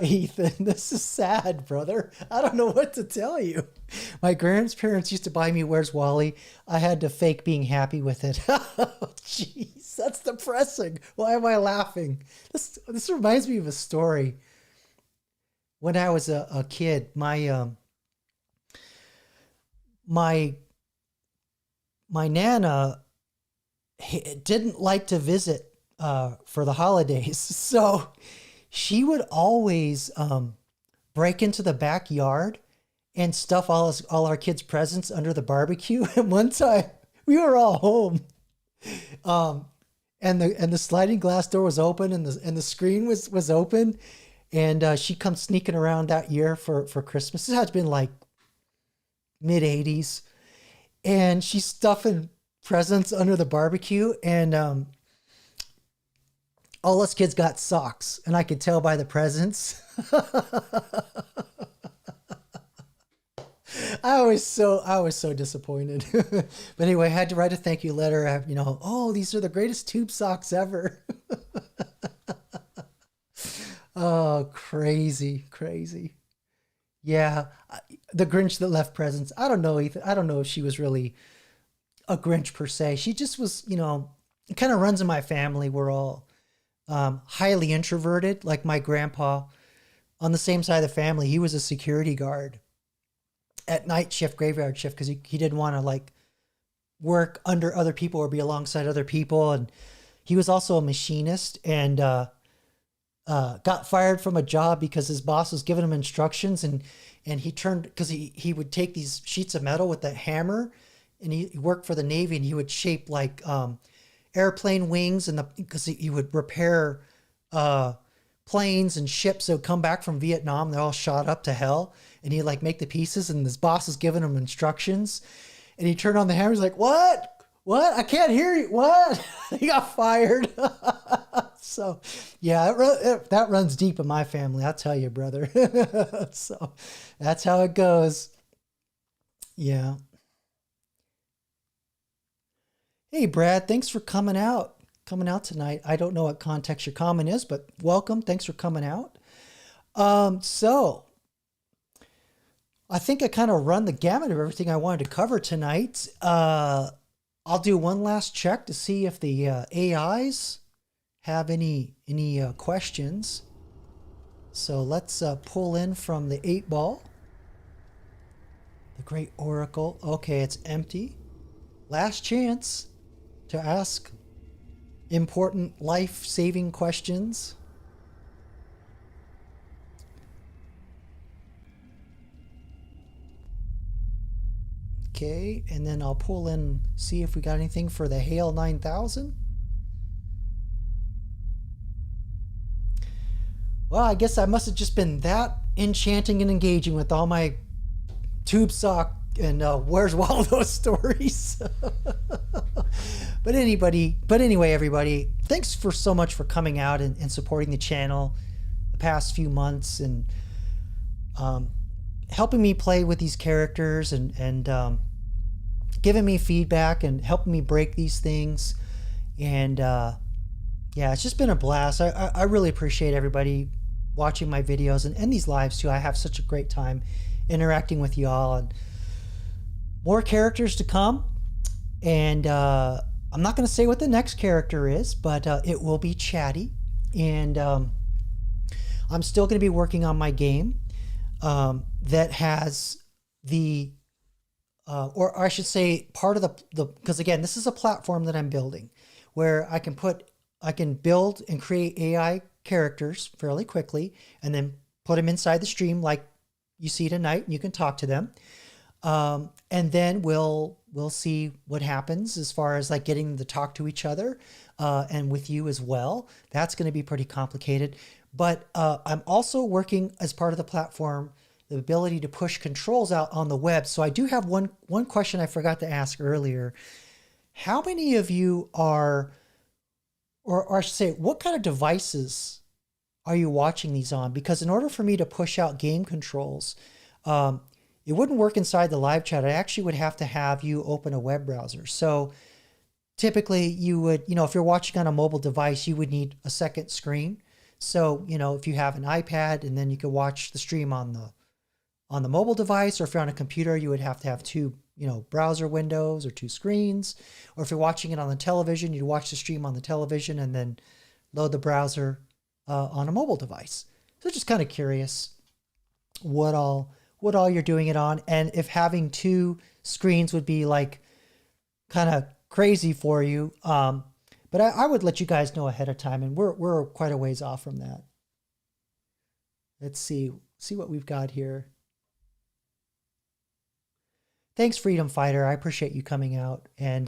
Ethan, this is sad, brother. I don't know what to tell you. My grandparents used to buy me Where's Wally. I had to fake being happy with it. Oh, jeez, that's depressing. Why am I laughing? This reminds me of a story. When I was a kid, my nana didn't like to visit for the holidays, so she would always break into the backyard and stuff all our kids' presents under the barbecue. And one time we were all home, and the sliding glass door was open, and the screen was open, and she comes sneaking around that year for Christmas. This has been like mid-'80s, and she's stuffing presents under the barbecue, and all us kids got socks, and I could tell by the presents. I was so disappointed. But anyway, I had to write a thank you letter. You know, oh, these are the greatest tube socks ever. Oh, crazy. Yeah, the Grinch that left presents. I don't know, Ethan. I don't know if she was really a Grinch per se. She just was, you know, it kind of runs in my family. We're all highly introverted, like my grandpa. On the same side of the family, he was a security guard at night shift, graveyard shift, because he didn't want to like work under other people or be alongside other people. And he was also a machinist, and got fired from a job because his boss was giving him instructions, and he turned, because he would take these sheets of metal with a hammer, and he worked for the Navy, and he would shape like airplane wings, and because he would repair planes and ships that would come back from Vietnam. They're all shot up to hell, and he'd like make the pieces, and his boss is giving him instructions, and he turned on the hammer. He's like, what? I can't hear you. What? He got fired. So yeah, that runs deep in my family. I'll tell you, brother. So that's how it goes. Yeah. Hey, Brad, thanks for coming out tonight. I don't know what context your comment is, but welcome. Thanks for coming out. So I think I kind of run the gamut of everything I wanted to cover tonight. I'll do one last check to see if the AIs have any questions. So let's pull in from the 8-ball. The Great Oracle. Okay, it's empty. Last chance to ask important life-saving questions. Okay, and then I'll pull in, see if we got anything for the Hale 9000. Well, I guess I must have just been that enchanting and engaging with all my tube sock and Where's Waldo stories. But anyway, everybody, thanks for so much for coming out and supporting the channel the past few months, and helping me play with these characters, and giving me feedback and helping me break these things. And yeah, it's just been a blast. I really appreciate everybody watching my videos and these lives too. I have such a great time interacting with y'all, and more characters to come. And I'm not going to say what the next character is, but it will be chatty. And I'm still going to be working on my game that has the or I should say part of the because again, this is a platform that I'm building where I can build and create AI characters fairly quickly, and then put them inside the stream like you see tonight, and you can talk to them. And then we'll see what happens as far as like getting them to talk to each other, and with you as well. That's going to be pretty complicated. But I'm also working as part of the platform the ability to push controls out on the web. So I do have one question I forgot to ask earlier. How many of you are, or I should say, what kind of devices are you watching these on? Because in order for me to push out game controls, it wouldn't work inside the live chat. I actually would have to have you open a web browser. So typically you would, if you're watching on a mobile device, you would need a second screen. So, if you have an iPad, and then you could watch the stream on the mobile device, or if you're on a computer, you would have to have two, browser windows or two screens. Or if you're watching it on the television, you'd watch the stream on the television and then load the browser on a mobile device. So just kind of curious what all you're doing it on, and if having two screens would be like kind of crazy for you. But I would let you guys know ahead of time, and we're quite a ways off from that. Let's see what we've got here. Thanks, Freedom Fighter. I appreciate you coming out, and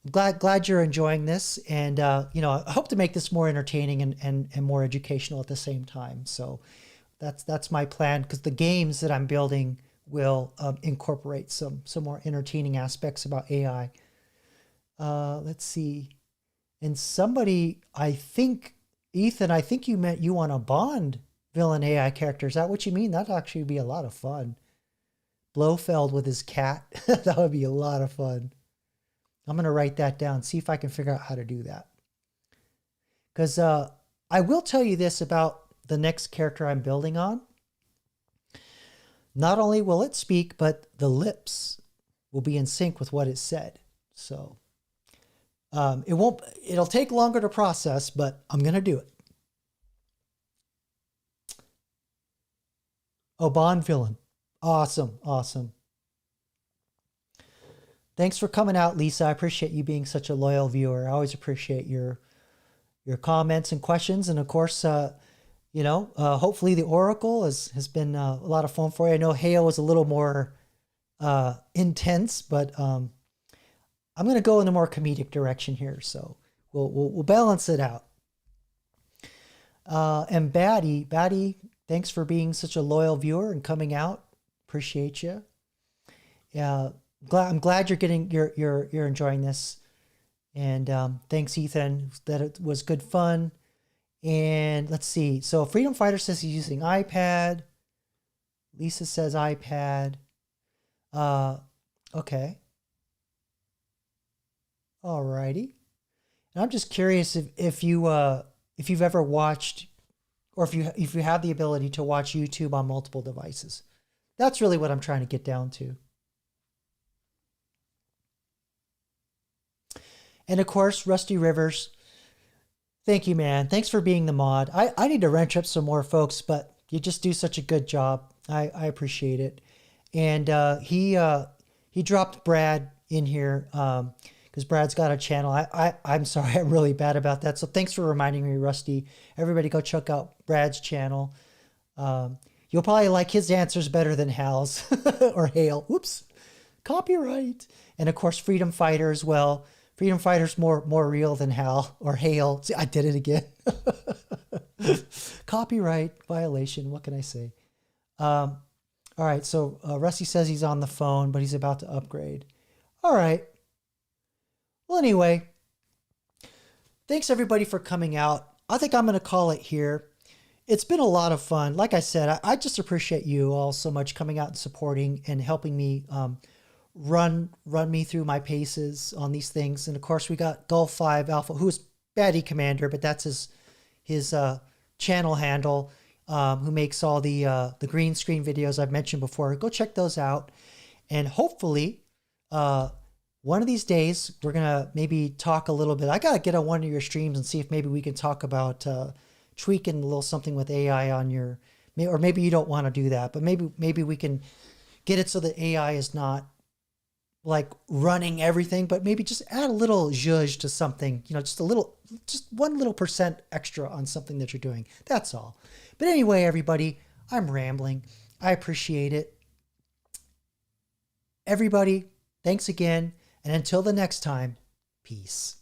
glad you're enjoying this. And I hope to make this more entertaining and more educational at the same time. So that's my plan, because the games that I'm building will incorporate some more entertaining aspects about AI. Let's see. And somebody, I think, Ethan, I think you meant you want a Bond villain AI character. Is that what you mean? That'd actually be a lot of fun. Blofeld with his cat. That would be a lot of fun. I'm going to write that down, see if I can figure out how to do that. Because I will tell you this about the next character I'm building on. Not only will it speak, but the lips will be in sync with what it said. So It'll take longer to process, but I'm going to do it. Oh, Bond villain. Awesome. Awesome. Thanks for coming out, Lisa. I appreciate you being such a loyal viewer. I always appreciate your comments and questions. And of course, hopefully the Oracle has been a lot of fun for you. I know Hale was a little more intense, but I'm going to go in a more comedic direction here. So we'll balance it out. And Batty, thanks for being such a loyal viewer and coming out. Appreciate you. Yeah. I'm glad you're enjoying this, and thanks, Ethan. That it was good fun. And let's see. So Freedom Fighter says he's using iPad. Lisa says iPad. Okay. Alrighty. And I'm just curious if you've ever watched, or if you have the ability to watch YouTube on multiple devices. That's really what I'm trying to get down to. And of course, Rusty Rivers, thank you, man. Thanks for being the mod. I need to wrench up some more folks, but you just do such a good job. I appreciate it. And he dropped Brad in here because Brad's got a channel. I'm sorry, I'm really bad about that. So thanks for reminding me, Rusty. Everybody go check out Brad's channel. You'll probably like his answers better than Hal's or Hale. Whoops, copyright. And of course, Freedom Fighter as well. Freedom Fighter's more real than Hal or Hale. See, I did it again. Copyright violation. What can I say? All right. So Rusty says he's on the phone, but he's about to upgrade. All right. Well, anyway, thanks everybody for coming out. I think I'm going to call it here. It's been a lot of fun. Like I said, I just appreciate you all so much coming out and supporting and helping me run me through my paces on these things. And of course, we got Gulf 5 Alpha, who's Baddie Commander, but that's his channel handle, who makes all the green screen videos I've mentioned before. Go check those out. And hopefully, one of these days, we're going to maybe talk a little bit. I got to get on one of your streams and see if maybe we can talk about tweaking a little something with AI on your, or maybe you don't want to do that, but maybe we can get it so that AI is not like running everything, but maybe just add a little zhuzh to something, just 1% extra on something that you're doing. That's all. But anyway, everybody, I'm rambling. I appreciate it. Everybody, thanks again. And until the next time, peace.